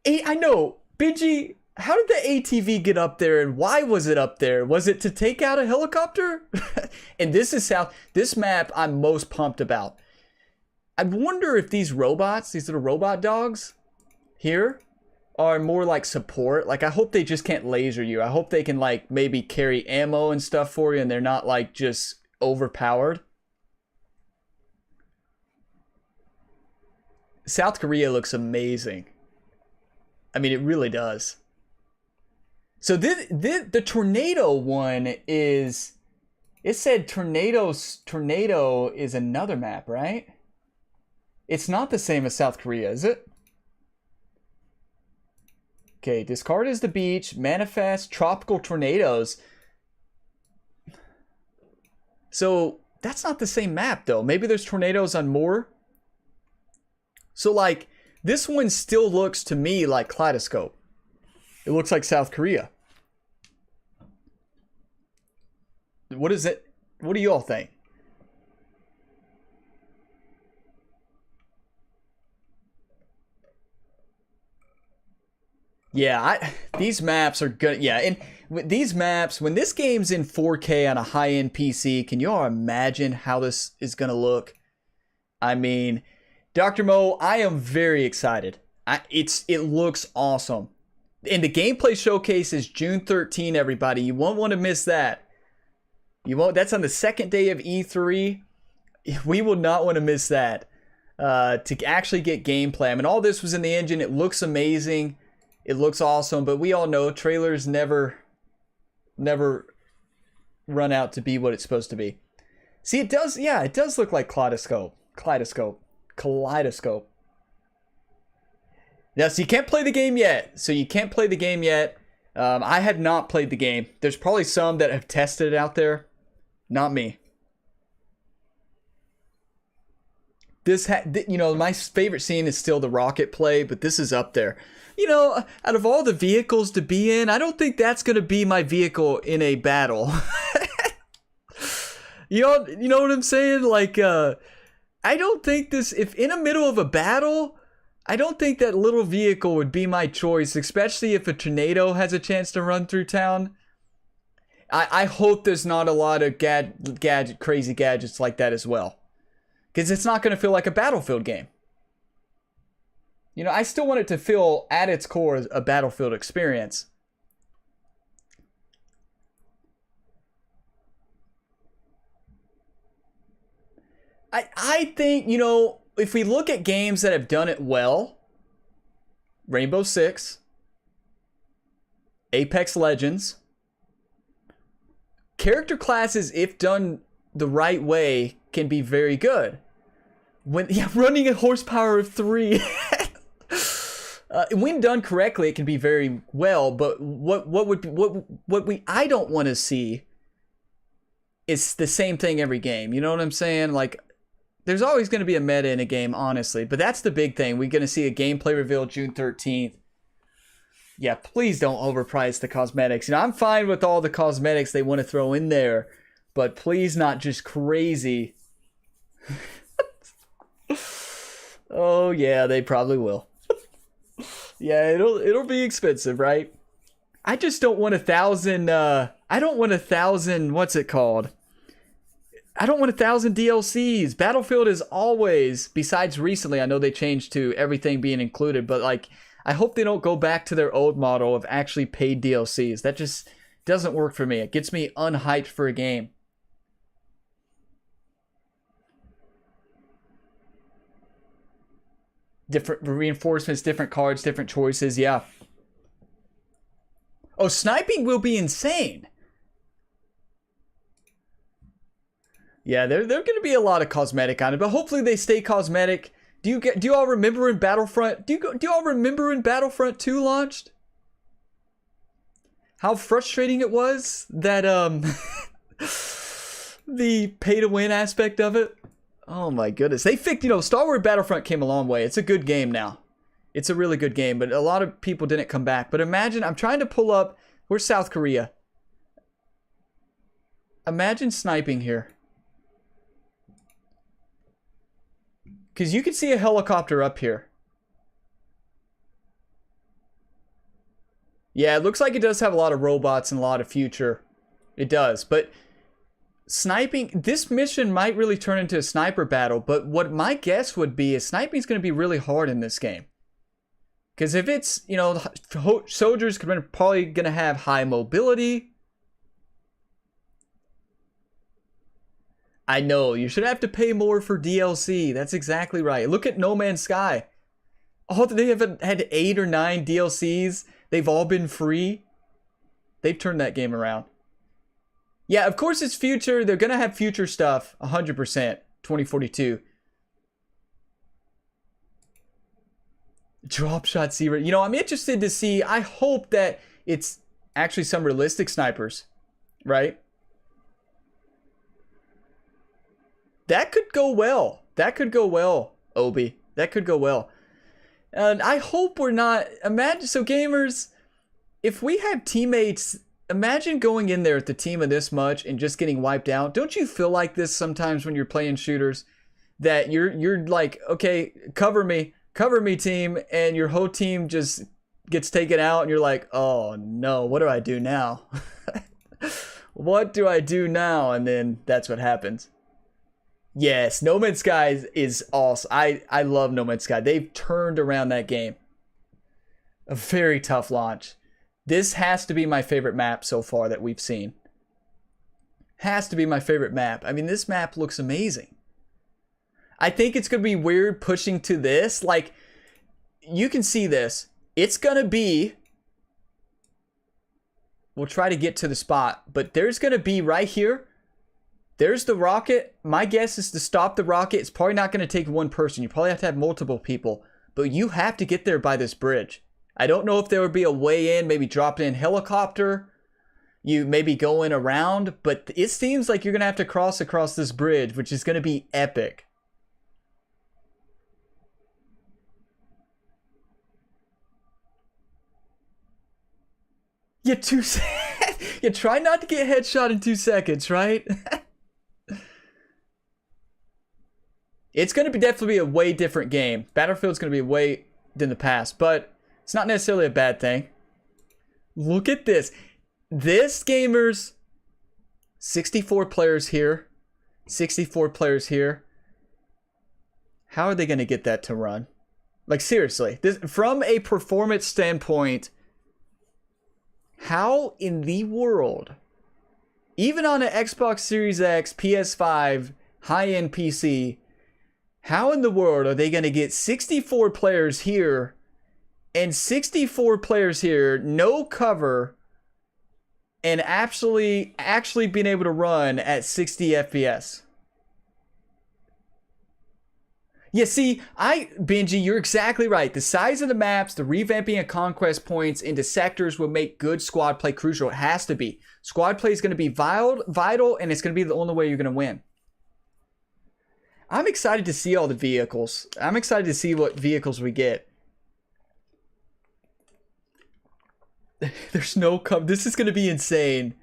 I know, Benji, how did the ATV get up there and why was it up there? Was it to take out a helicopter? And this map I'm most pumped about. I wonder if these robots, these little robot dogs here, are more like support. Like, I hope they just can't laser you. I hope they can, like, maybe carry ammo and stuff for you and they're not, like, just overpowered. South Korea looks amazing. I mean, it really does. So the tornado one is... It said tornado is another map, right? It's not the same as South Korea, is it? Okay, discard is the beach, manifest, tropical tornadoes. So, that's not the same map, though. Maybe there's tornadoes on more. So, like, this one still looks to me like Kaleidoscope. It looks like South Korea. What is it? What do you all think? Yeah, these maps are good. Yeah, and these maps, when this game's in 4K on a high-end PC, can you all imagine how this is going to look? I mean, Dr. Mo, I am very excited. It looks awesome. And the gameplay showcase is June 13, everybody. You won't want to miss that. You won't. That's on the second day of E3. We will not want to miss that. To actually get gameplay. I mean, all this was in the engine. It looks amazing. It looks awesome, but we all know trailers never run out to be what it's supposed to be. See, it does, yeah, it does look like Kaleidoscope. Now, so you can't play the game yet. I have not played the game. There's probably some that have tested it out there. Not me. You know, my favorite scene is still the rocket play, but this is up there. You know, out of all the vehicles to be in, I don't think that's going to be my vehicle in a battle. You know what I'm saying? Like, I don't think this, if in the middle of a battle, I don't think that little vehicle would be my choice, especially if a tornado has a chance to run through town. I hope there's not a lot of crazy gadgets like that as well. Because it's not going to feel like a Battlefield game. You know, I still want it to feel, at its core, a Battlefield experience. I think, you know, if we look at games that have done it well, Rainbow Six, Apex Legends, character classes, if done the right way, can be very good. Running a horsepower of 3. When done correctly, it can be very well. But I don't want to see is the same thing every game. You know what I'm saying? Like, there's always going to be a meta in a game, honestly. But that's the big thing. We're going to see a gameplay reveal June 13th. Yeah, please don't overprice the cosmetics. You know, I'm fine with all the cosmetics they want to throw in there, but please not just crazy. Oh yeah, they probably will. Yeah, it'll be expensive, right? I just don't want 1,000. I don't want 1,000. What's it called? I don't want 1,000 DLCs. Battlefield is always, besides recently, I know they changed to everything being included, but like, I hope they don't go back to their old model of actually paid DLCs. That just doesn't work for me. It gets me unhyped for a game. Different reinforcements, different cards, different choices, yeah. Oh, sniping will be insane. Yeah, there's going to be a lot of cosmetic on it, but hopefully they stay cosmetic. Do you all remember in Battlefront? Do you all remember in Battlefront 2 launched? How frustrating it was that the pay to win aspect of it. Oh my goodness. They fixed, you know, Star Wars Battlefront came a long way. It's a good game now. It's a really good game, but a lot of people didn't come back. But imagine, I'm trying to pull up Where's South Korea? Imagine sniping here. Because you can see a helicopter up here. Yeah, it looks like it does have a lot of robots and a lot of future. It does, but sniping, this mission might really turn into a sniper battle, but what my guess would be is sniping is going to be really hard in this game. Because if it's, you know, soldiers are probably going to have high mobility. I know, you should have to pay more for DLC. That's exactly right. Look at No Man's Sky. Oh, they have had 8 or 9 DLCs. They've all been free. They've turned that game around. Yeah, of course it's future. They're going to have future stuff. 100%. 2042. Drop shot zero. You know, I'm interested to see. I hope that it's actually some realistic snipers. Right? That could go well. That could go well, Obi. That could go well. And I hope we're not... Imagine... So, gamers, if we have teammates... Imagine going in there at the team of this much and just getting wiped out. Don't you feel like this sometimes when you're playing shooters? That you're like, okay, cover me, team, and your whole team just gets taken out, and you're like, oh no, what do I do now? What do I do now? And then that's what happens. Yes, No Man's Sky is awesome. I love No Man's Sky. They've turned around that game. A very tough launch. This has to be my favorite map so far that we've seen. Has to be my favorite map. I mean, this map looks amazing. I think it's going to be weird pushing to this. Like, you can see this. It's going to be... We'll try to get to the spot. But there's going to be right here. There's the rocket. My guess is to stop the rocket. It's probably not going to take one person. You probably have to have multiple people. But you have to get there by this bridge. I don't know if there would be a way in, maybe drop in helicopter, you maybe going around, but it seems like you're going to have to cross across this bridge, which is going to be epic. Yeah, you try not to get headshot in 2 seconds, right? It's going to be definitely a way different game. Battlefield's going to be way than the past, but it's not necessarily a bad thing. Look at this. This, gamers, 64 players here. 64 players here. How are they going to get that to run? Like, seriously. This, from a performance standpoint, how in the world, even on an Xbox Series X, PS5, high-end PC, how in the world are they going to get 64 players here and 64 players here, no cover, and actually being able to run at 60 FPS? Yeah, see, Benji, you're exactly right. The size of the maps, the revamping of conquest points into sectors will make good squad play crucial. It has to be. Squad play is going to be vital, and it's going to be the only way you're going to win. I'm excited to see all the vehicles. I'm excited to see what vehicles we get. There's no cover. This is going to be insane.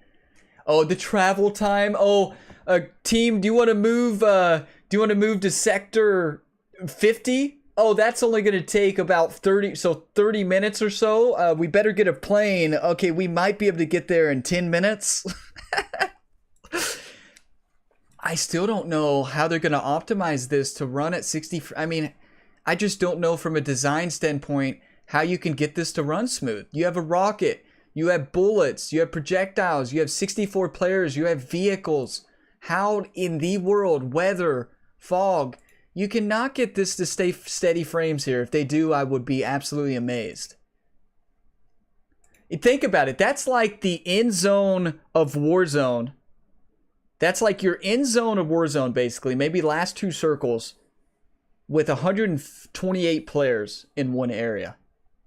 Oh, the travel time. Oh, team, do you want to move? Do you want to move to sector 50? Oh, that's only going to take about 30 minutes or so. We better get a plane. Okay, we might be able to get there in 10 minutes. I still don't know how they're going to optimize this to run at 60. I mean, I just don't know from a design standpoint how you can get this to run smooth. You have a rocket, you have bullets, you have projectiles, you have 64 players, you have vehicles. How in the world, weather, fog, you cannot get this to stay steady frames here. If they do, I would be absolutely amazed. Think about it. That's like the end zone of Warzone. That's like your end zone of Warzone, basically. Maybe last 2 circles with 128 players in one area.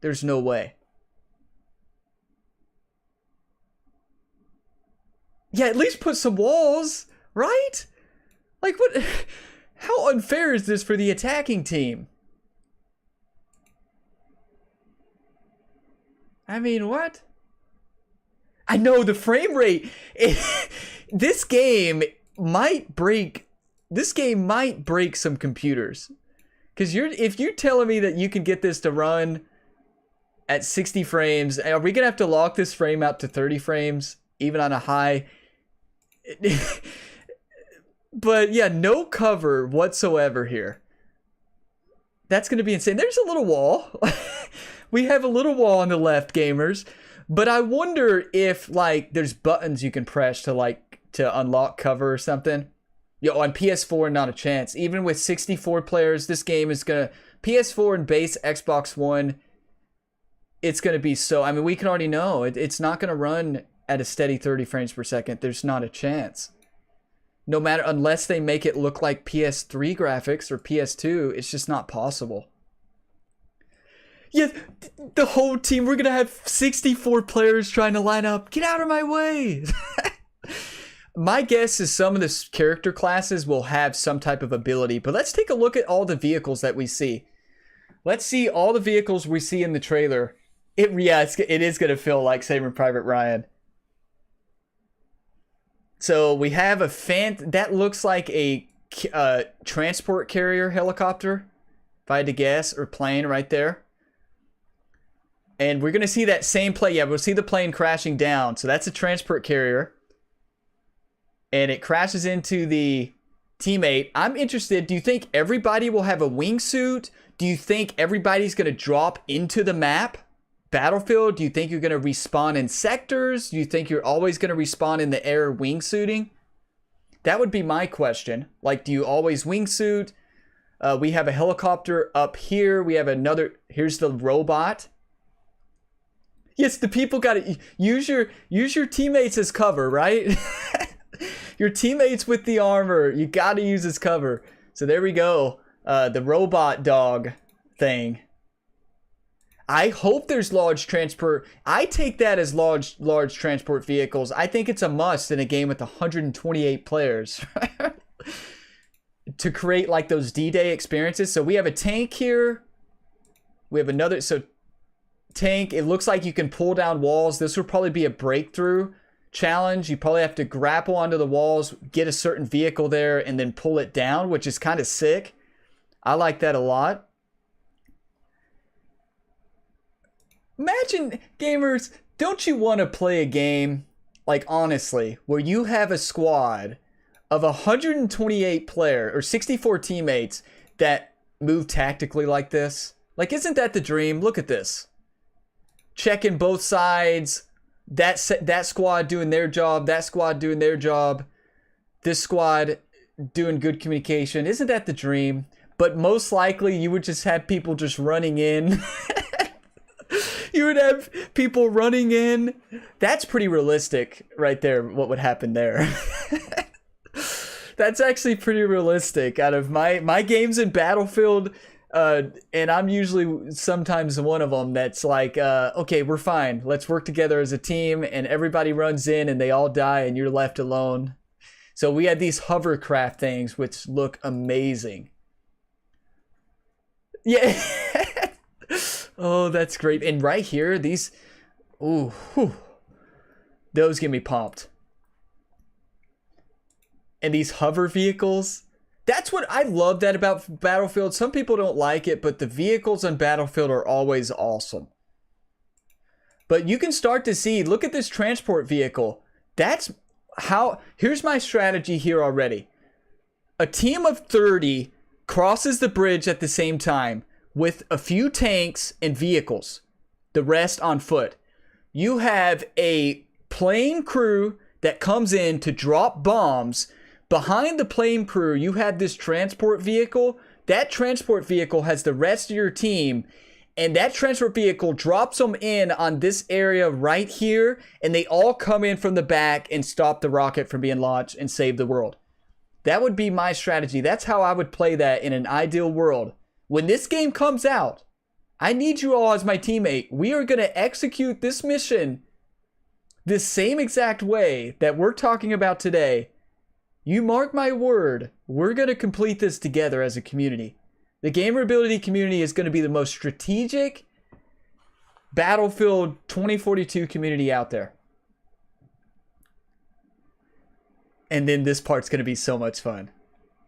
There's no way. Yeah, at least put some walls, right? Like, what? How unfair is this for the attacking team? I mean, what? I know the frame rate. This game might break some computers. Because if you're telling me that you can get this to run at 60 frames, are we going to have to lock this frame out to 30 frames, even on a high? But yeah, no cover whatsoever here. That's going to be insane. There's a little wall. We have a little wall on the left, gamers. But I wonder if, like, there's buttons you can press to unlock cover or something. Yo, on PS4, not a chance. Even with 64 players, this game is going to... PS4 and base Xbox One, it's going to be so... I mean, we can already know. It's not going to run at a steady 30 frames per second. There's not a chance. No matter... Unless they make it look like PS3 graphics or PS2, it's just not possible. Yeah, the whole team, we're going to have 64 players trying to line up. Get out of my way! My guess is some of the character classes will have some type of ability, but let's take a look at all the vehicles that we see. Let's see all the vehicles we see in the trailer. It is going to feel like Saving Private Ryan. So we have that looks like a transport carrier helicopter, if I had to guess, or plane right there. And we're going to see that same plane. Yeah, we'll see the plane crashing down. So that's a transport carrier. And it crashes into the teammate. I'm interested. Do you think everybody will have a wingsuit? Do you think everybody's going to drop into the map? Battlefield? Do you think you're going to respawn in sectors? Do you think you're always going to respawn in the air wingsuiting? That would be my question. Like, do you always wingsuit? We have a helicopter up here. We have another. Here's the robot. Yes, the people got to use your teammates as cover, right? Your teammates with the armor, you got to use as cover. So there we go. The robot dog thing. I hope there's large transport. I take that as large transport vehicles. I think it's a must in a game with 128 players. To create like those D-Day experiences. So we have a tank here. We have another, so tank. It looks like you can pull down walls. This will probably be a breakthrough challenge. You probably have to grapple onto the walls, get a certain vehicle there, and then pull it down, which is kind of sick. I like that a lot. Imagine, gamers, don't you want to play a game, like honestly, where you have a squad of 128 player or 64 teammates that move tactically like this? Like, isn't that the dream? Look at this. Checking both sides. That squad doing their job. That squad doing their job. This squad doing good communication. Isn't that the dream? But most likely you would just have people just running in. You would have people running in. That's pretty realistic right there, what would happen there. That's actually pretty realistic. Out of my games in Battlefield, and I'm usually sometimes one of them that's like, okay, we're fine. Let's work together as a team, and everybody runs in and they all die and you're left alone. So we had these hovercraft things which look amazing. Yeah. Oh, that's great. And right here, these, ooh, whew, those get me pumped. And these hover vehicles, that's what I love that about Battlefield. Some people don't like it, but the vehicles on Battlefield are always awesome. But you can start to see, look at this transport vehicle. That's how, here's my strategy here already. A team of 30 crosses the bridge at the same time with a few tanks and vehicles, the rest on foot. You have a plane crew that comes in to drop bombs. Behind the plane crew, you have this transport vehicle. That transport vehicle has the rest of your team, and that transport vehicle drops them in on this area right here, and they all come in from the back and stop the rocket from being launched and save the world. That would be my strategy. That's how I would play that in an ideal world. When this game comes out, I need you all as my teammate. We are going to execute this mission this same exact way that we're talking about today. You mark my word, we're going to complete this together as a community. The Gamerability community is going to be the most strategic Battlefield 2042 community out there. And then this part's going to be so much fun.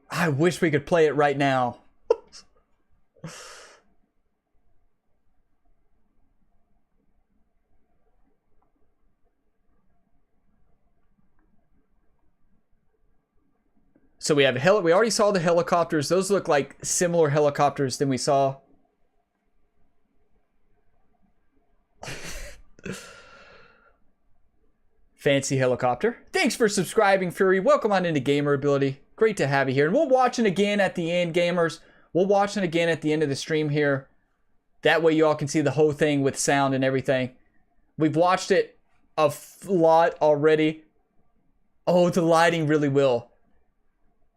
I wish we could play it right now. So we have we already saw the helicopters. Those look like similar helicopters than we saw. Fancy helicopter. Thanks for subscribing, Fury. Welcome on into Gamer Ability. Great to have you here. And we'll watch it again at the end, gamers. We'll watch it again at the end of the stream here. That way you all can see the whole thing with sound and everything. We've watched it a lot already. Oh, the lighting really will.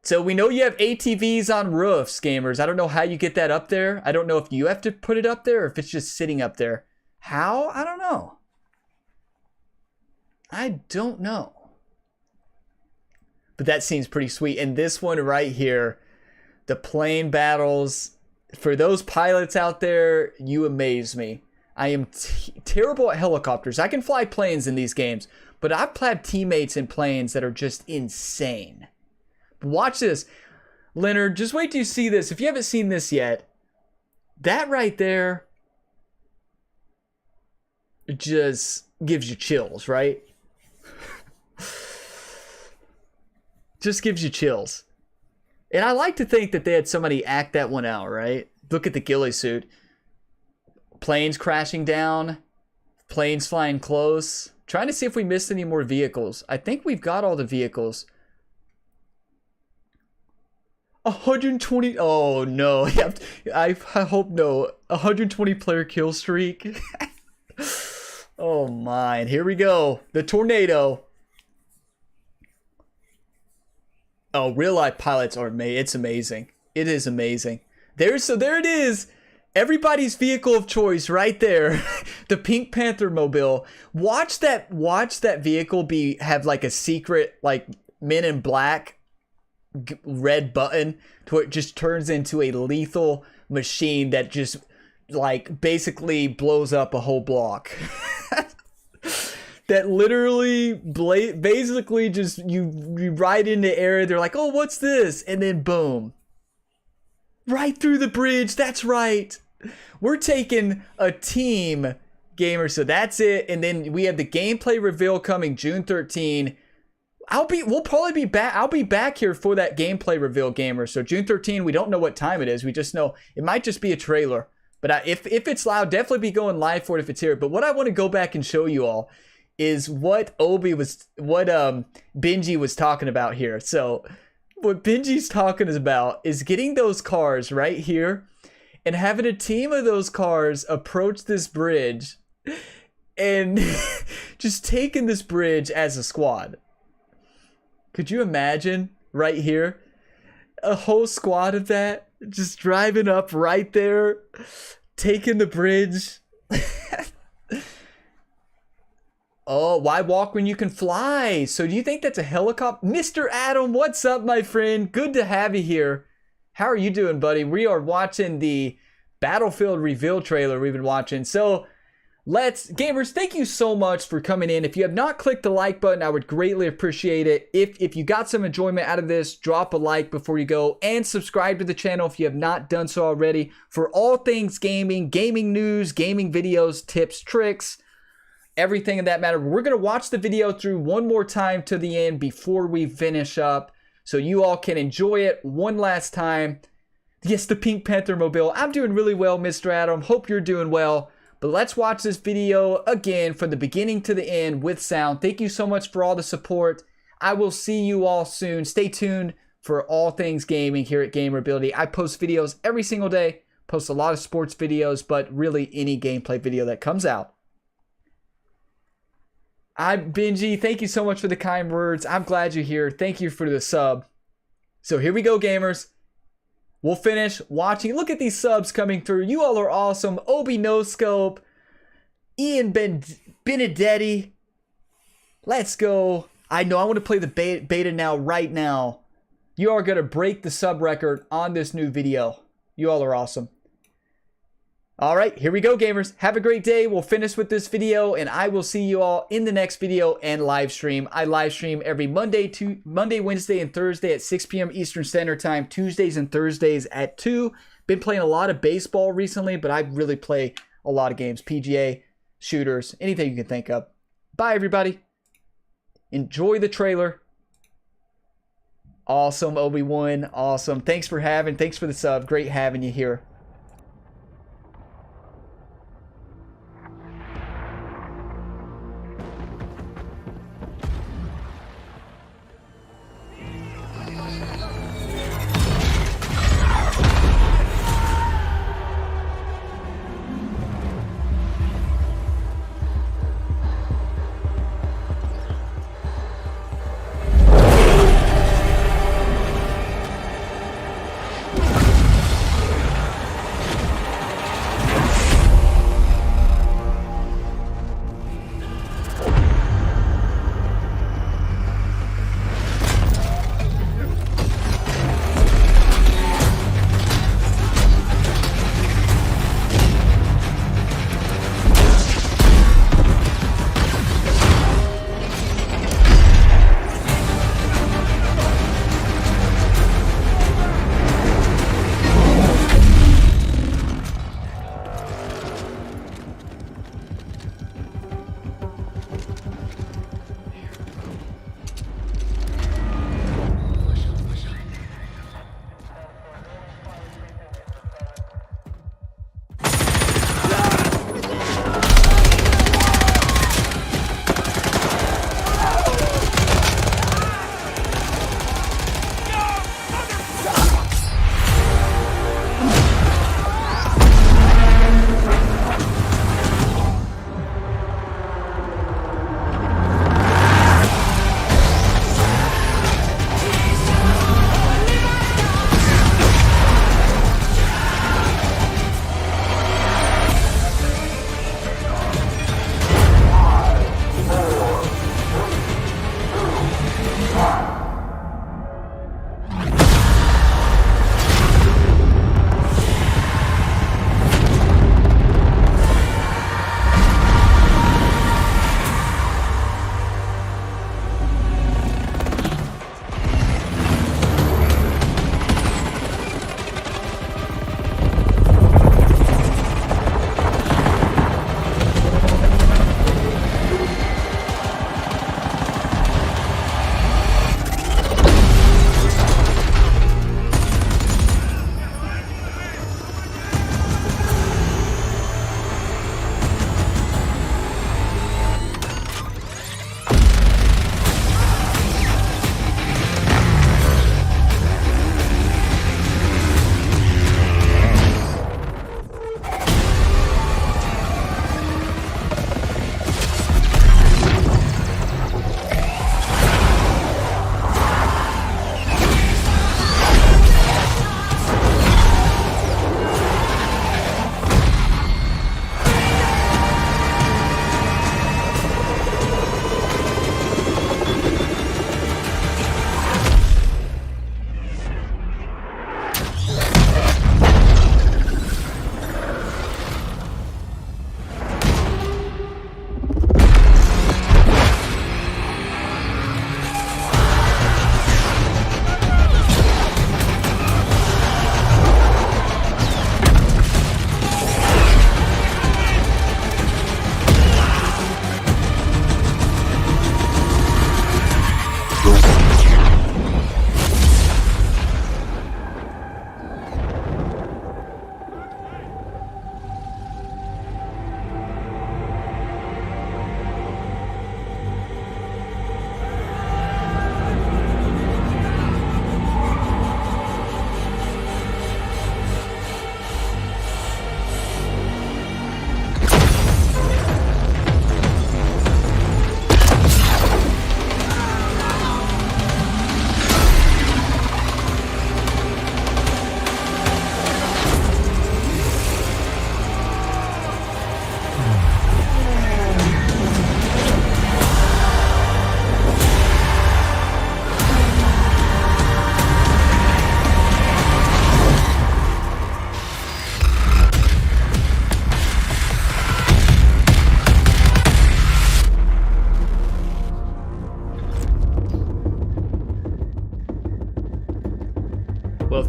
So we know you have ATVs on roofs, gamers. I don't know how you get that up there. I don't know if you have to put it up there or if it's just sitting up there. How? I don't know. I don't know. But that seems pretty sweet. And this one right here, the plane battles. For those pilots out there, you amaze me. I am terrible at helicopters. I can fly planes in these games, but I've had teammates in planes that are just insane. Watch this. Leonard, just wait till you see this. If you haven't seen this yet, that right there just gives you chills, right? Just gives you chills. And I like to think that they had somebody act that one out, right? Look at the ghillie suit. Planes crashing down. Planes flying close. Trying to see if we missed any more vehicles. I think we've got all the vehicles. 120. Oh no. I hope no. 120 player kill streak. Oh my. Here we go. The tornado. Oh, real life pilots are amazing. It's amazing. It is amazing. There it is. Everybody's vehicle of choice right there. The Pink Panther mobile. Watch that vehicle have like a secret like Men in Black red button to where it just turns into a lethal machine that just like basically blows up a whole block. That literally basically just you ride into air. They're like, oh, what's this? And then boom, right through the bridge. That's right. We're taking a team, gamer. So that's it. And then we have the gameplay reveal coming June 13. We'll probably be back. I'll be back here for that gameplay reveal, gamer. So June 13, we don't know what time it is. We just know it might just be a trailer. But if it's loud, definitely be going live for it if it's here. But what I want to go back and show you all is what Benji was talking about here. So what Benji's talking about is getting those cars right here and having a team of those cars approach this bridge and just taking this bridge as a squad. Could you imagine right here a whole squad of that just driving up right there, taking the bridge? Oh, why walk when you can fly? So do you think that's a helicopter? Mr. Adam, what's up, my friend? Good to have you here. How are you doing, buddy? We are watching the Battlefield reveal trailer we've been watching. So gamers, thank you so much for coming in. If you have not clicked the like button, I would greatly appreciate it. If you got some enjoyment out of this, drop a like before you go and subscribe to the channel if you have not done so already for all things gaming, gaming news, gaming videos, tips, tricks, everything in that matter. We're going to watch the video through one more time to the end before we finish up so you all can enjoy it one last time. Yes, the Pink Panther mobile. I'm doing really well, Mr. Adam. Hope you're doing well. But let's watch this video again from the beginning to the end with sound. Thank you so much for all the support. I will see you all soon. Stay tuned for all things gaming here at Gamer Ability. I post videos every single day. Post a lot of sports videos, but really any gameplay video that comes out. I'm Benji. Thank you so much for the kind words. I'm glad you're here. Thank you for the sub. So here we go, gamers. We'll finish watching. Look at these subs coming through. You all are awesome. Obi No Scope. Ian Benedetti. Let's go. I know I want to play the beta now, right now. You are going to break the sub record on this new video. You all are awesome. All right, here we go, gamers. Have a great day. We'll finish with this video, and I will see you all in the next video and live stream. I live stream every Monday, Wednesday, and Thursday at 6 p.m. Eastern Standard Time, Tuesdays and Thursdays at 2. Been playing a lot of baseball recently, but I really play a lot of games. PGA, shooters, anything you can think of. Bye, everybody. Enjoy the trailer. Awesome, Obi-Wan. Awesome. Thanks for the sub. Great having you here.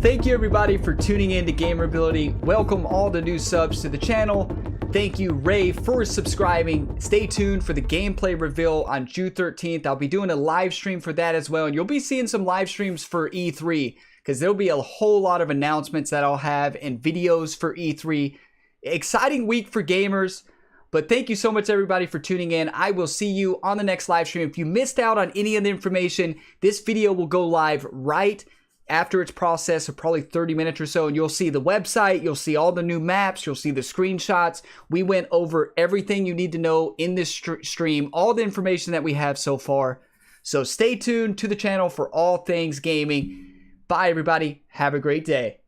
thank you everybody for tuning in to Gamerability. Welcome all the new subs to the channel. Thank you, Ray, for subscribing. Stay tuned for the gameplay reveal on June 13th. I'll be doing a live stream for that as well. And you'll be seeing some live streams for E3 because there'll be a whole lot of announcements that I'll have and videos for E3. Exciting week for gamers. But thank you so much, everybody, for tuning in. I will see you on the next live stream. If you missed out on any of the information, this video will go live right after it's processed, so probably 30 minutes or so, and you'll see the website, you'll see all the new maps, you'll see the screenshots. We went over everything you need to know in this stream, all the information that we have so far. So stay tuned to the channel for all things gaming. Bye, everybody. Have a great day.